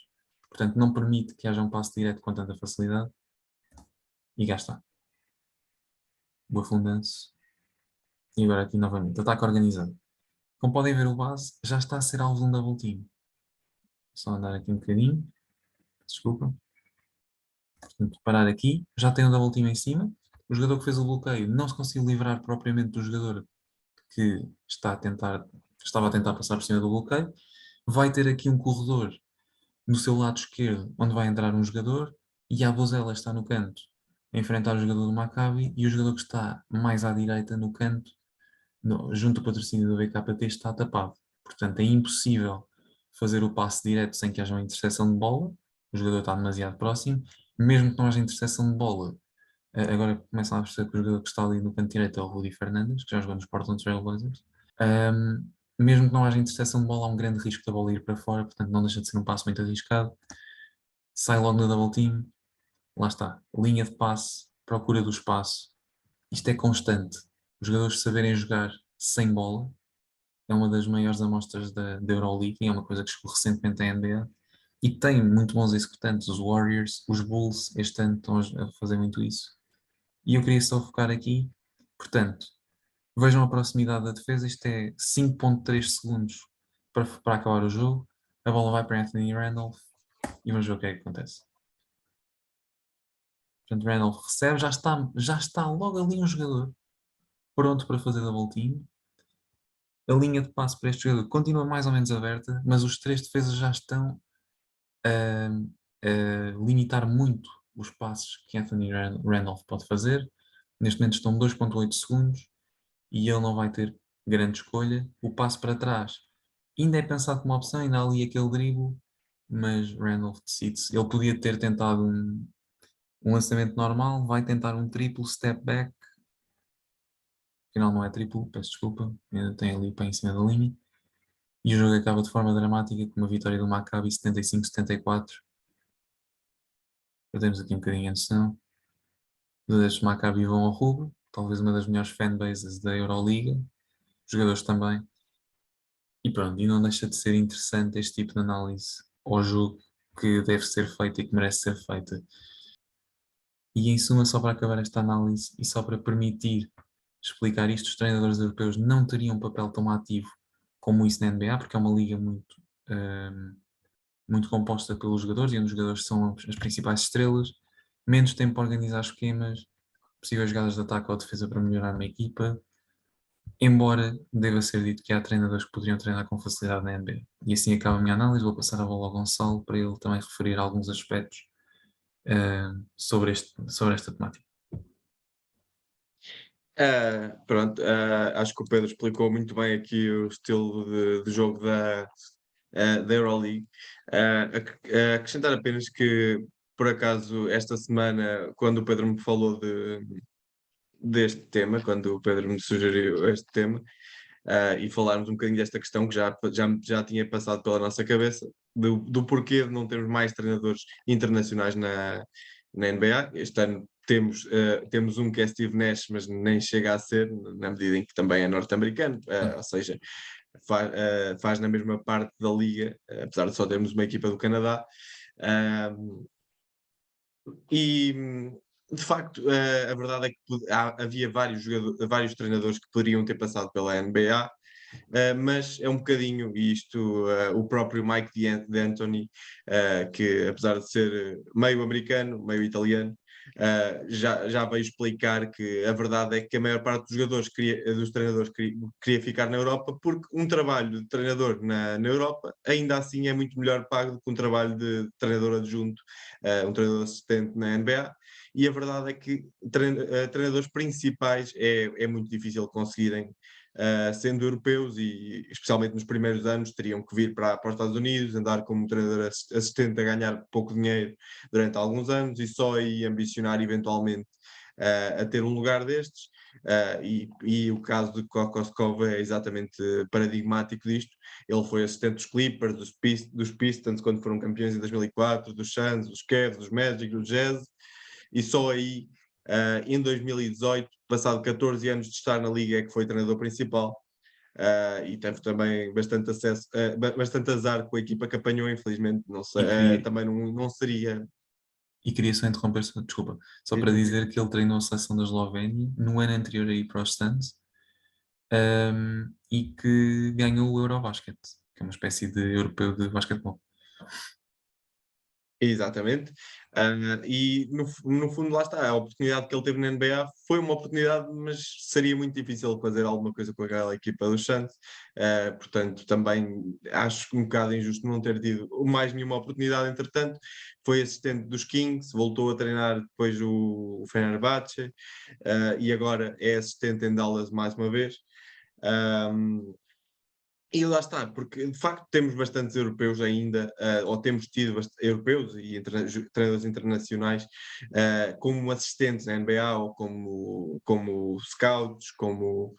A: portanto, não permite que haja um passe direto com tanta facilidade. E cá está. O afundanço. E agora aqui novamente. Ataque organizado. Como podem ver, o base já está a ser alvo de um double team. Só andar aqui um bocadinho. Desculpa. Portanto, parar aqui. Já tem um double team em cima. O jogador que fez o bloqueio não se conseguiu livrar propriamente do jogador que estava a tentar passar por cima do bloqueio. Vai ter aqui um corredor no seu lado esquerdo, onde vai entrar um jogador, e a Bozella está no canto a enfrentar o jogador do Maccabi, e o jogador que está mais à direita no canto, junto ao patrocínio do BKT, está tapado. Portanto, é impossível fazer o passe direto sem que haja uma interseção de bola. O jogador está demasiado próximo. Mesmo que não haja interseção de bola, agora começam a perceber que o jogador que está ali no canto direito é o Rudy Fernandes, que já jogou nos Portland Trail Blazers. Mesmo que não haja interseção de bola, há um grande risco da bola ir para fora, portanto não deixa de ser um passo muito arriscado. Sai logo no double team, lá está, linha de passe, procura do espaço. Isto é constante. Os jogadores saberem jogar sem bola é uma das maiores amostras da Euroleague, e é uma coisa que chegou recentemente à NBA. E tem muito bons executantes, os Warriors, os Bulls, este ano estão a fazer muito isso. E eu queria só focar aqui, portanto, vejam a proximidade da defesa, isto é 5.3 segundos para acabar o jogo, a bola vai para Anthony Randolph e vamos ver o que é que acontece. Portanto, Randolph recebe, já está logo ali um jogador pronto para fazer double team. A linha de passe para este jogador continua mais ou menos aberta, mas os três defesas já estão a limitar muito os passos que Anthony Randolph pode fazer. Neste momento estão 2.8 segundos e ele não vai ter grande escolha. O passo para trás ainda é pensado como opção, ainda há ali aquele drible, mas Randolph decide-se. Ele podia ter tentado um lançamento normal, vai tentar um triplo step back. Afinal não é triplo, peço desculpa, ainda tem ali o pé em cima da linha. E o jogo acaba de forma dramática com uma vitória do Maccabi 75-74. Perdemos aqui um bocadinho a noção. Os adeptos do Maccabi vão ao rubro, talvez uma das melhores fanbases da Euroliga. Os jogadores também. E pronto, e não deixa de ser interessante este tipo de análise ao jogo que deve ser feita e que merece ser feita. E em suma, só para acabar esta análise e só para permitir explicar isto, os treinadores europeus não teriam um papel tão ativo como isso na NBA, porque é uma liga muito muito composta pelos jogadores, e onde os jogadores são as principais estrelas, menos tempo para organizar esquemas, possíveis jogadas de ataque ou defesa para melhorar uma equipa, embora deva ser dito que há treinadores que poderiam treinar com facilidade na NBA. E assim acaba a minha análise, vou passar a bola ao Gonçalo para ele também referir alguns aspectos sobre esta temática.
B: Acho que o Pedro explicou muito bem aqui o estilo de jogo da Euroleague. Acrescentar apenas que, por acaso, esta semana, quando o Pedro me falou deste tema, quando o Pedro me sugeriu este tema, e falarmos um bocadinho desta questão que já tinha passado pela nossa cabeça, do porquê de não termos mais treinadores internacionais na NBA. Este ano temos um que é Steve Nash, mas nem chega a ser, na medida em que também é norte-americano, ou seja, faz na mesma parte da liga, apesar de só termos uma equipa do Canadá. E de facto, a verdade é que havia vários treinadores que poderiam ter passado pela NBA, mas é um bocadinho isto, o próprio Mike D'Antoni, que apesar de ser meio americano, meio italiano, já veio explicar que a verdade é que a maior parte dos treinadores queria ficar na Europa, porque um trabalho de treinador na Europa ainda assim é muito melhor pago do que um trabalho de treinador adjunto, um treinador assistente na NBA. E a verdade é que treinadores principais é muito difícil conseguirem, sendo europeus, e especialmente nos primeiros anos teriam que vir para os Estados Unidos, andar como treinador assistente a ganhar pouco dinheiro durante alguns anos e só aí ambicionar eventualmente a ter um lugar destes. E o caso de Kokoskov é exatamente paradigmático disto. Ele foi assistente dos Clippers, dos Pistons quando foram campeões em 2004, dos Suns, dos Cavs, dos Magic, do Jazz, e só aí, em 2018, passado 14 anos de estar na liga, é que foi treinador principal. E teve também bastante azar com a equipa que apanhou, infelizmente. Não sei,
A: E queria,
B: também não seria.
A: e queria só interromper, desculpa, só para dizer que ele treinou a seleção da Eslovénia no ano anterior a ir para os Suns, e que ganhou o Eurobasket, que é uma espécie de europeu de basquetebol.
B: Exatamente. E no fundo, lá está, a oportunidade que ele teve na NBA foi uma oportunidade, mas seria muito difícil fazer alguma coisa com aquela equipa do Suns. Portanto, também acho um bocado injusto não ter tido mais nenhuma oportunidade. Entretanto, foi assistente dos Kings, voltou a treinar depois o Fenerbahçe, e agora é assistente em Dallas mais uma vez. E lá está, porque de facto temos bastantes europeus ainda, ou temos tido europeus e treinadores internacionais, como assistentes na NBA ou como scouts, como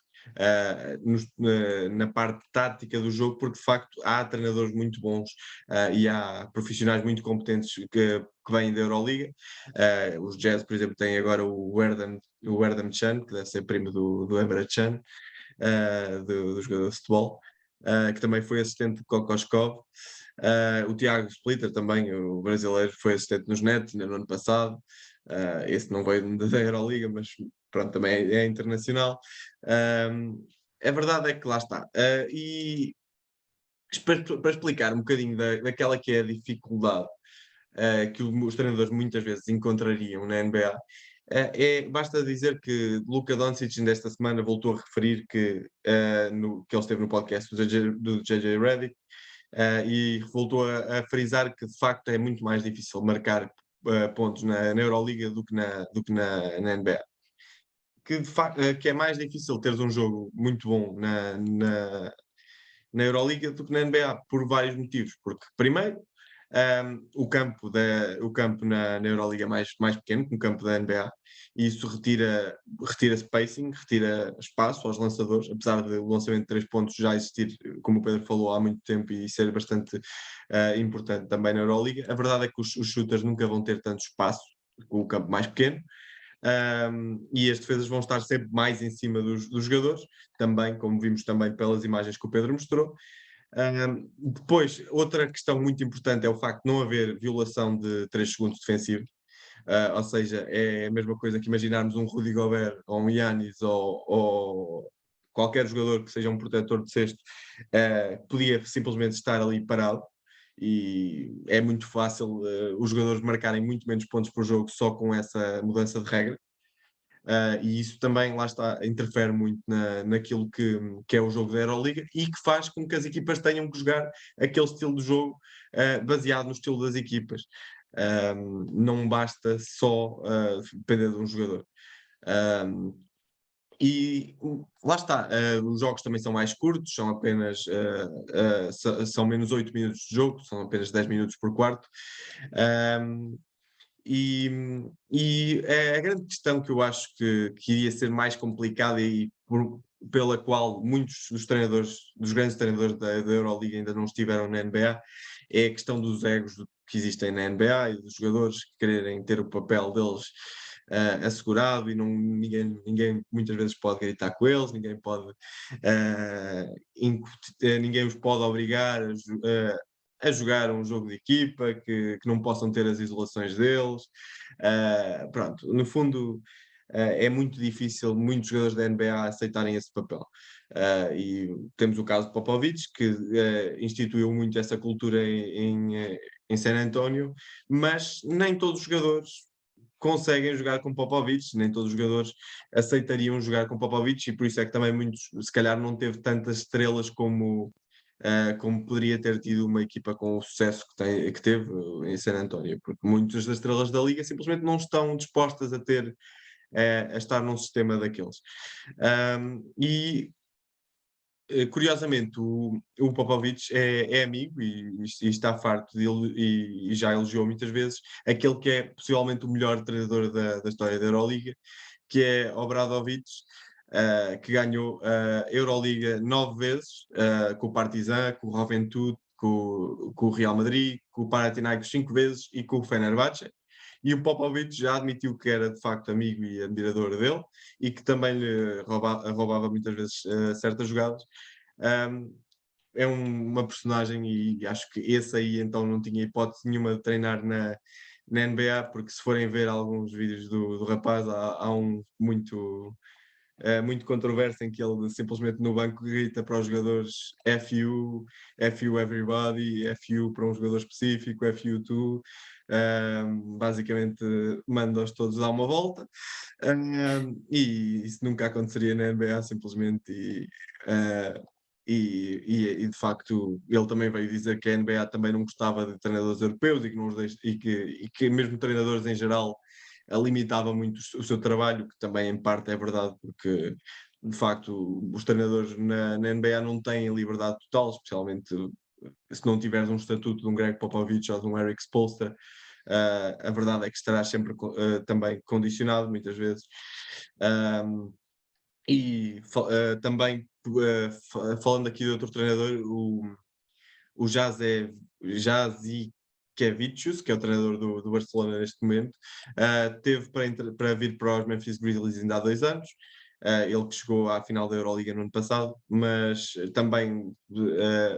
B: na parte tática do jogo, porque de facto há treinadores muito bons, e há profissionais muito competentes que vêm da Euroliga. Os Jazz, por exemplo, têm agora o Erdem Can, que deve ser primo do Emre Can, do jogador de futebol, que também foi assistente de Kokoskov. O Tiago Splitter, também, o brasileiro, foi assistente nos Nets no ano passado. Esse não veio da Euroliga, mas pronto, também é internacional. A verdade é que lá está. E para explicar um bocadinho daquela que é a dificuldade que os treinadores muitas vezes encontrariam na NBA, basta dizer que Luka Doncic desta semana voltou a referir que ele esteve no podcast do JJ Redick, e voltou a frisar que de facto é muito mais difícil marcar pontos na Euroliga do que na NBA. Que é mais difícil teres um jogo muito bom na Euroliga do que na NBA, por vários motivos. Porque, primeiro, o campo na Euroliga é mais pequeno que o campo da NBA, e isso retira spacing, retira espaço aos lançadores, apesar de o lançamento de 3 pontos já existir, como o Pedro falou, há muito tempo e ser bastante importante também na Euroliga. A verdade é que os shooters nunca vão ter tanto espaço com o campo mais pequeno. E as defesas vão estar sempre mais em cima dos jogadores, também, como vimos também pelas imagens que o Pedro mostrou. Depois, outra questão muito importante é o facto de não haver violação de 3 segundos defensivos. Ou seja, é a mesma coisa que imaginarmos um Rudy Gobert ou um Giannis ou qualquer jogador que seja um protetor de cesto, podia simplesmente estar ali parado, e é muito fácil os jogadores marcarem muito menos pontos por jogo só com essa mudança de regra. E isso também, lá está, interfere muito naquilo que é o jogo da Euroliga e que faz com que as equipas tenham que jogar aquele estilo de jogo baseado no estilo das equipas. Não basta só depender de um jogador. E lá está, os jogos também são mais curtos, são apenas são menos 8 minutos de jogo, são apenas 10 minutos por quarto. Um, e, e é a grande questão que eu acho que iria ser mais complicada e pela qual muitos dos treinadores, dos grandes treinadores da Euroliga ainda não estiveram na NBA, é a questão dos egos que existem na NBA e dos jogadores que quererem ter o papel deles assegurado e ninguém muitas vezes pode gritar com eles, ninguém os pode obrigar a jogar um jogo de equipa, que não possam ter as isolações deles. Pronto, no fundo, é muito difícil muitos jogadores da NBA aceitarem esse papel. E temos o caso de Popovich, que instituiu muito essa cultura em San Antonio, mas nem todos os jogadores conseguem jogar com Popovich, nem todos os jogadores aceitariam jogar com Popovich, e por isso é que também muitos, se calhar, não teve tantas estrelas como poderia ter tido uma equipa com o sucesso que teve em San António, porque muitas das estrelas da liga simplesmente não estão dispostas a estar num sistema daqueles. Curiosamente, o Popovich é amigo e está farto dele e já elogiou muitas vezes aquele que é possivelmente o melhor treinador da história da Euroliga, que é Obradovic, que ganhou a Euroliga 9 vezes, com o Partizan, com o Juventud, com o Real Madrid, com o Panathinaikos 5 vezes e com o Fenerbahçe. E o Popovich já admitiu que era de facto amigo e admirador dele e que também lhe roubava muitas vezes certas jogadas. É uma personagem e acho que esse aí então não tinha hipótese nenhuma de treinar na NBA, porque se forem ver alguns vídeos do rapaz, há um muito controverso em que ele simplesmente no banco grita para os jogadores F you everybody, F you para um jogador específico, F you too. Basicamente manda-os todos dar uma volta. E isso nunca aconteceria na NBA simplesmente e de facto ele também veio dizer que a NBA também não gostava de treinadores europeus e que mesmo treinadores em geral limitava muito o seu trabalho, que também em parte é verdade, porque de facto os treinadores na NBA não têm liberdade total, especialmente se não tiveres um estatuto de um Greg Popovich ou de um Eric Spoelstra. A verdade é que estarás sempre também condicionado, muitas vezes. Também, falando aqui de outro treinador, o Jazikevicius, que é o treinador do Barcelona neste momento, teve para vir para os Memphis Grizzlies ainda há 2 anos. Ele que chegou à final da Euroliga no ano passado, mas também,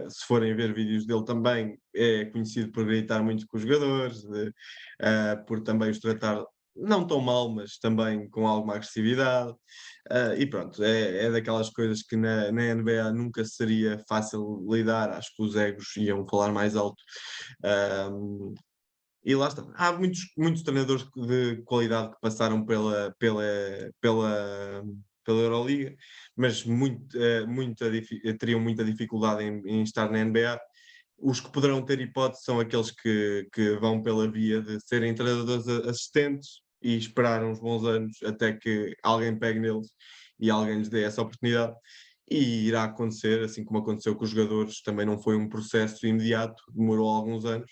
B: se forem ver vídeos dele, também é conhecido por gritar muito com os jogadores, por também os tratar não tão mal, mas também com alguma agressividade. E pronto, é daquelas coisas que na NBA nunca seria fácil lidar, acho que os egos iam falar mais alto. E lá está. Há muitos treinadores de qualidade que passaram pela Euroliga, mas teriam muita dificuldade em estar na NBA. Os que poderão ter hipótese são aqueles que vão pela via de serem treinadores assistentes e esperar uns bons anos até que alguém pegue neles e alguém lhes dê essa oportunidade. E irá acontecer, assim como aconteceu com os jogadores, também não foi um processo imediato, demorou alguns anos.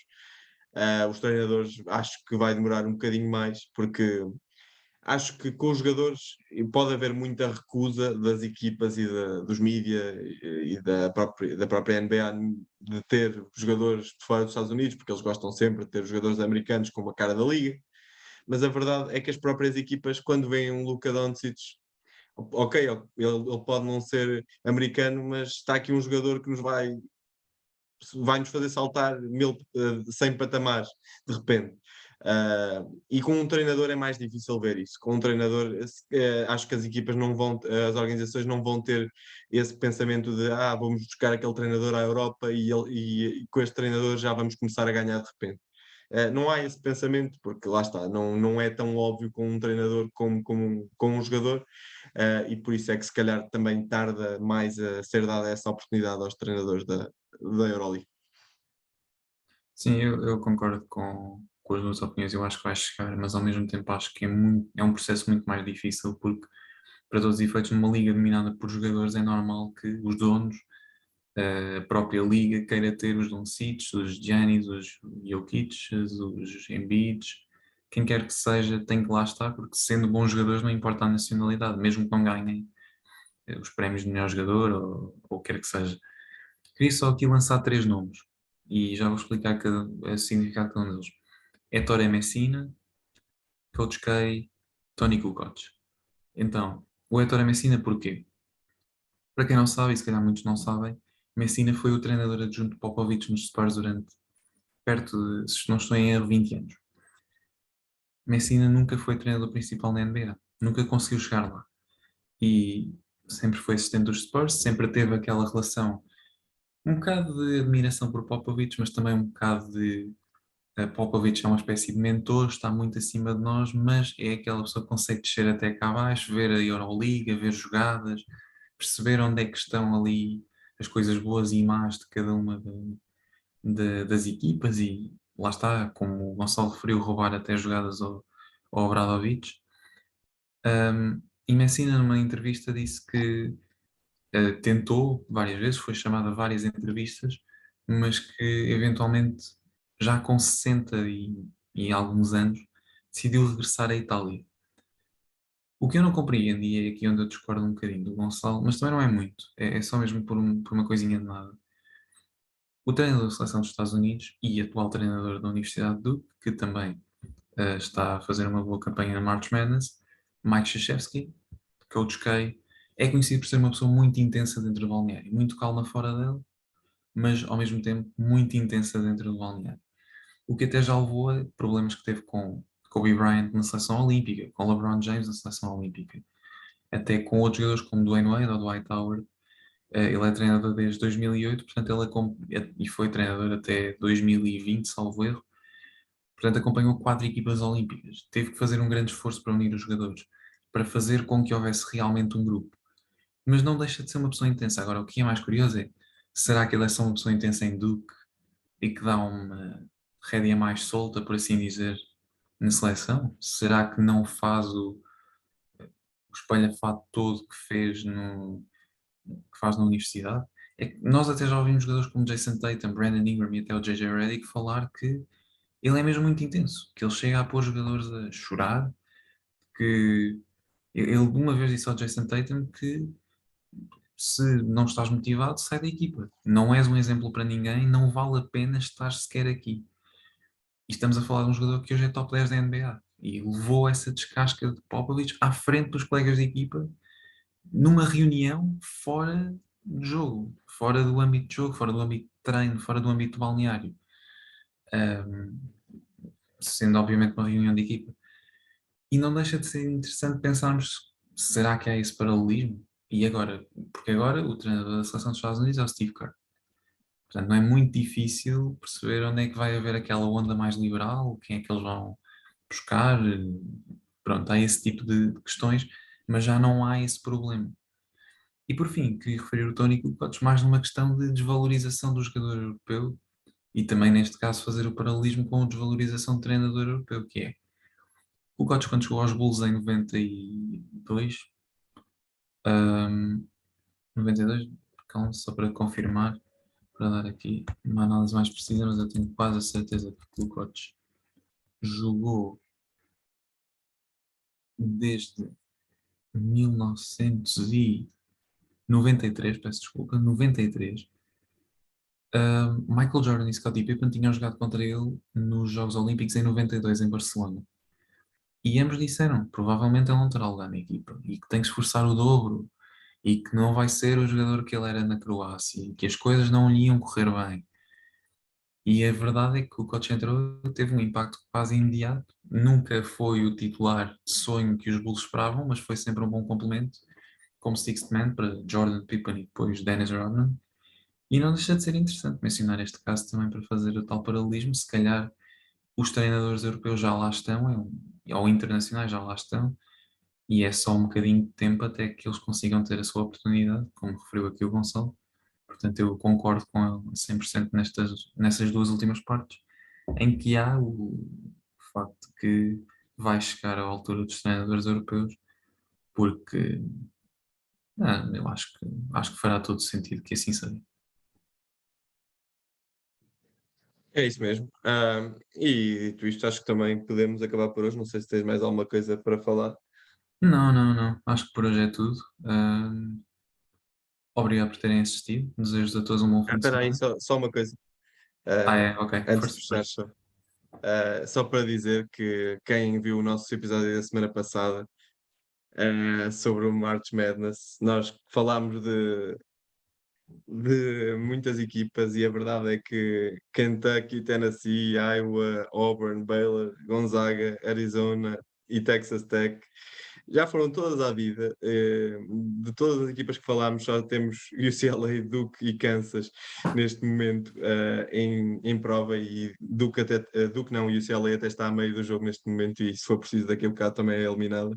B: Os treinadores acho que vai demorar um bocadinho mais, porque acho que com os jogadores pode haver muita recusa das equipas dos mídia e da própria NBA de ter jogadores de fora dos Estados Unidos, porque eles gostam sempre de ter jogadores americanos com uma cara da liga. Mas a verdade é que as próprias equipas, quando veem um Luka Doncic, ok, ele pode não ser americano, mas está aqui um jogador que vai-nos fazer saltar 100 patamares de repente. E com um treinador é mais difícil ver isso. Com um treinador, acho que as equipas não vão, as organizações não vão ter esse pensamento de vamos buscar aquele treinador à Europa e com este treinador já vamos começar a ganhar de repente. Não há esse pensamento, porque lá está, não é tão óbvio com um treinador como com um jogador, e por isso é que se calhar também tarda mais a ser dada essa oportunidade aos treinadores da Euroleague.
A: Sim, eu concordo com as duas opiniões. Eu acho que vai chegar, mas ao mesmo tempo acho que é um processo muito mais difícil, porque, para todos os efeitos, numa liga dominada por jogadores, é normal que os donos, a própria liga, queira ter os Doncic, os Giannis, os Jokic, os Embiids, quem quer que seja, tem que lá estar, porque sendo bons jogadores, não importa a nacionalidade, mesmo que não ganhem os prémios de melhor jogador ou quer que seja. Queria só aqui lançar três nomes e já vou explicar o significado de cada um deles. Ettore Messina, Coach K, Tony Kukoc. Então, o Ettore Messina porquê? Para quem não sabe, e se calhar muitos não sabem, Messina foi o treinador adjunto de Popovich nos Spurs durante perto de, se não estou em erro, 20 anos. Messina nunca foi treinador principal na NBA, nunca conseguiu chegar lá. E sempre foi assistente dos Spurs, sempre teve aquela relação, um bocado de admiração por Popovich, mas também um bocado de Popovich é uma espécie de mentor, está muito acima de nós, mas é aquela pessoa que consegue descer até cá abaixo, ver a Euroliga, ver jogadas, perceber onde é que estão ali as coisas boas e más de cada uma das equipas e lá está, como o Gonçalo referiu, roubar até jogadas ao Obradovic. E Messina, numa entrevista, disse que tentou várias vezes, foi chamado a várias entrevistas, mas que eventualmente, já com 60 e alguns anos, decidiu regressar à Itália. O que eu não compreendo, e é aqui onde eu discordo um bocadinho do Gonçalo, mas também não é muito, é só mesmo por uma coisinha de nada. O treinador da seleção dos Estados Unidos e atual treinador da Universidade de Duke, que também está a fazer uma boa campanha na March Madness, Mike Krzyzewski, Coach K, é conhecido por ser uma pessoa muito intensa dentro do balneário, muito calma fora dele, mas ao mesmo tempo muito intensa dentro do balneário. O que até já levou a problemas que teve com Kobe Bryant na seleção olímpica, com LeBron James na seleção olímpica, até com outros jogadores como Dwayne Wade ou Dwight Howard. Ele é treinador desde 2008, portanto e foi treinador até 2020, salvo erro. Portanto, acompanhou 4 equipas olímpicas. Teve que fazer um grande esforço para unir os jogadores, para fazer com que houvesse realmente um grupo. Mas não deixa de ser uma pessoa intensa. Agora, o que é mais curioso é, será que ele é só uma pessoa intensa em Duke e que dá uma rédea mais solta, por assim dizer, na seleção? Será que não faz o espalhafato todo que fez que faz na universidade? É que nós até já ouvimos jogadores como Jason Tatum, Brandon Ingram e até o JJ Redick falar que ele é mesmo muito intenso, que ele chega a pôr jogadores a chorar, que ele uma vez disse ao Jason Tatum que se não estás motivado, sai da equipa. Não és um exemplo para ninguém, não vale a pena estar sequer aqui. E estamos a falar de um jogador que hoje é top 10 da NBA e levou essa descasca de Popovich à frente dos colegas de equipa numa reunião fora do jogo, fora do âmbito de jogo, fora do âmbito de treino, fora do âmbito balneário. Um, Sendo obviamente uma reunião de equipa. E não deixa de ser interessante pensarmos, será que há esse paralelismo? E agora? Porque agora o treinador da seleção dos Estados Unidos é o Steve Kerr. Portanto, não é muito difícil perceber onde é que vai haver aquela onda mais liberal, quem é que eles vão buscar. Pronto, há esse tipo de questões, mas já não há esse problema. E por fim, queria referir o Tony Kukoc mais numa questão de desvalorização do jogador europeu e também, neste caso, fazer o paralelismo com a desvalorização do treinador europeu, que é o Kukoc, quando chegou aos Bulls em 92, 92, calma, só para confirmar, para dar aqui uma análise mais precisa, mas eu tenho quase a certeza que o Kukoc jogou desde 1993, peço desculpa, 93. Michael Jordan e Scottie Pippen tinham jogado contra ele nos Jogos Olímpicos em 92 em Barcelona. E ambos disseram, provavelmente ele não terá lugar na equipa e que tem que esforçar o dobro e que não vai ser o jogador que ele era na Croácia e que as coisas não lhe iam correr bem. E a verdade é que o coach entrou, teve um impacto quase imediato. Nunca foi o titular de sonho que os Bulls esperavam, mas foi sempre um bom complemento, como sixth man para Jordan Pippen e depois Dennis Rodman. E não deixa de ser interessante mencionar este caso também para fazer o tal paralelismo. Se calhar os treinadores europeus já lá estão, ou internacionais já lá estão, e é só um bocadinho de tempo até que eles consigam ter a sua oportunidade, como referiu aqui o Gonçalo. Portanto, eu concordo com ele a 100% nessas duas últimas partes, em que há o facto que vai chegar à altura dos treinadores europeus, porque eu acho que fará todo sentido que assim seja.
B: É isso mesmo. E dito isto, acho que também podemos acabar por hoje. Não sei se tens mais alguma coisa para falar.
A: Não, não, não. Acho que por hoje é tudo. Obrigado por terem assistido. Desejo a todos um bom fim de
B: Espera aí,
A: semana.
B: só uma coisa.
A: Ah,
B: Ah,
A: é, ok.
B: antes de
A: Força,
B: fechar,
A: força.
B: só para dizer que quem viu o nosso episódio da semana passada, sobre o March Madness, nós falámos de muitas equipas e a verdade é que Kentucky, Tennessee, Iowa, Auburn, Baylor, Gonzaga, Arizona e Texas Tech já foram todas à vida. De todas as equipas que falámos, só temos UCLA, Duke e Kansas neste momento em prova e Duke não, UCLA até está a meio do jogo neste momento e se for preciso daqui a bocado também é eliminada.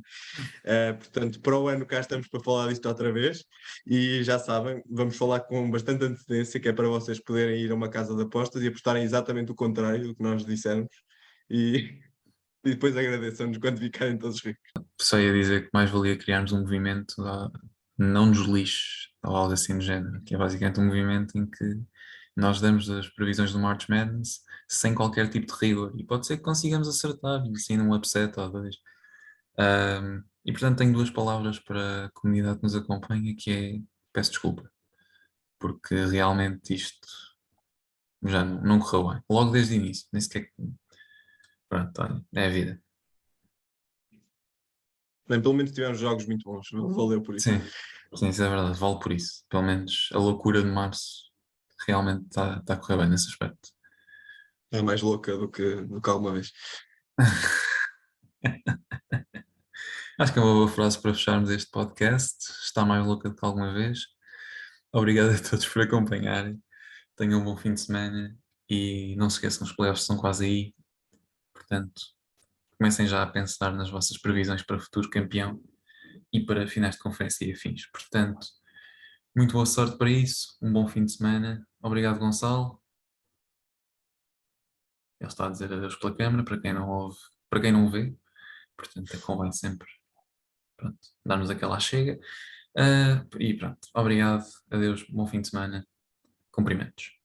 B: Portanto, para o ano cá estamos para falar disto outra vez e já sabem, vamos falar com bastante antecedência, que é para vocês poderem ir a uma casa de apostas e apostarem exatamente o contrário do que nós dissemos e, e depois agradeçam-nos quando ficarem todos ricos.
A: Só ia dizer que mais valia criarmos um movimento não nos lixes ou algo assim do género, que é basicamente um movimento em que nós damos as previsões do March Madness sem qualquer tipo de rigor. E pode ser que consigamos acertar, assim, num upset ou dois. E portanto tenho duas palavras para a comunidade que nos acompanha, que é peço desculpa, porque realmente isto já não correu bem. Logo desde o início, nem sequer. Pronto, olha, é a vida.
B: Bem, pelo menos tivemos jogos muito bons, valeu por isso.
A: Sim, sim, isso é verdade, vale por isso. Pelo menos a loucura de março realmente está a correr bem nesse aspecto.
B: É mais louca do que alguma vez.
A: Acho que é uma boa frase para fecharmos este podcast. Está mais louca do que alguma vez. Obrigado a todos por acompanharem. Tenham um bom fim de semana e não se esqueçam, os playoffs estão quase aí. Portanto, comecem já a pensar nas vossas previsões para futuro campeão e para finais de conferência e afins. Portanto, muito boa sorte para isso. Um bom fim de semana. Obrigado, Gonçalo. Ele está a dizer adeus pela câmara, para quem não ouve, para quem não vê. Portanto, convém sempre, pronto, darmos aquela chega. E pronto, obrigado, adeus, bom fim de semana, cumprimentos.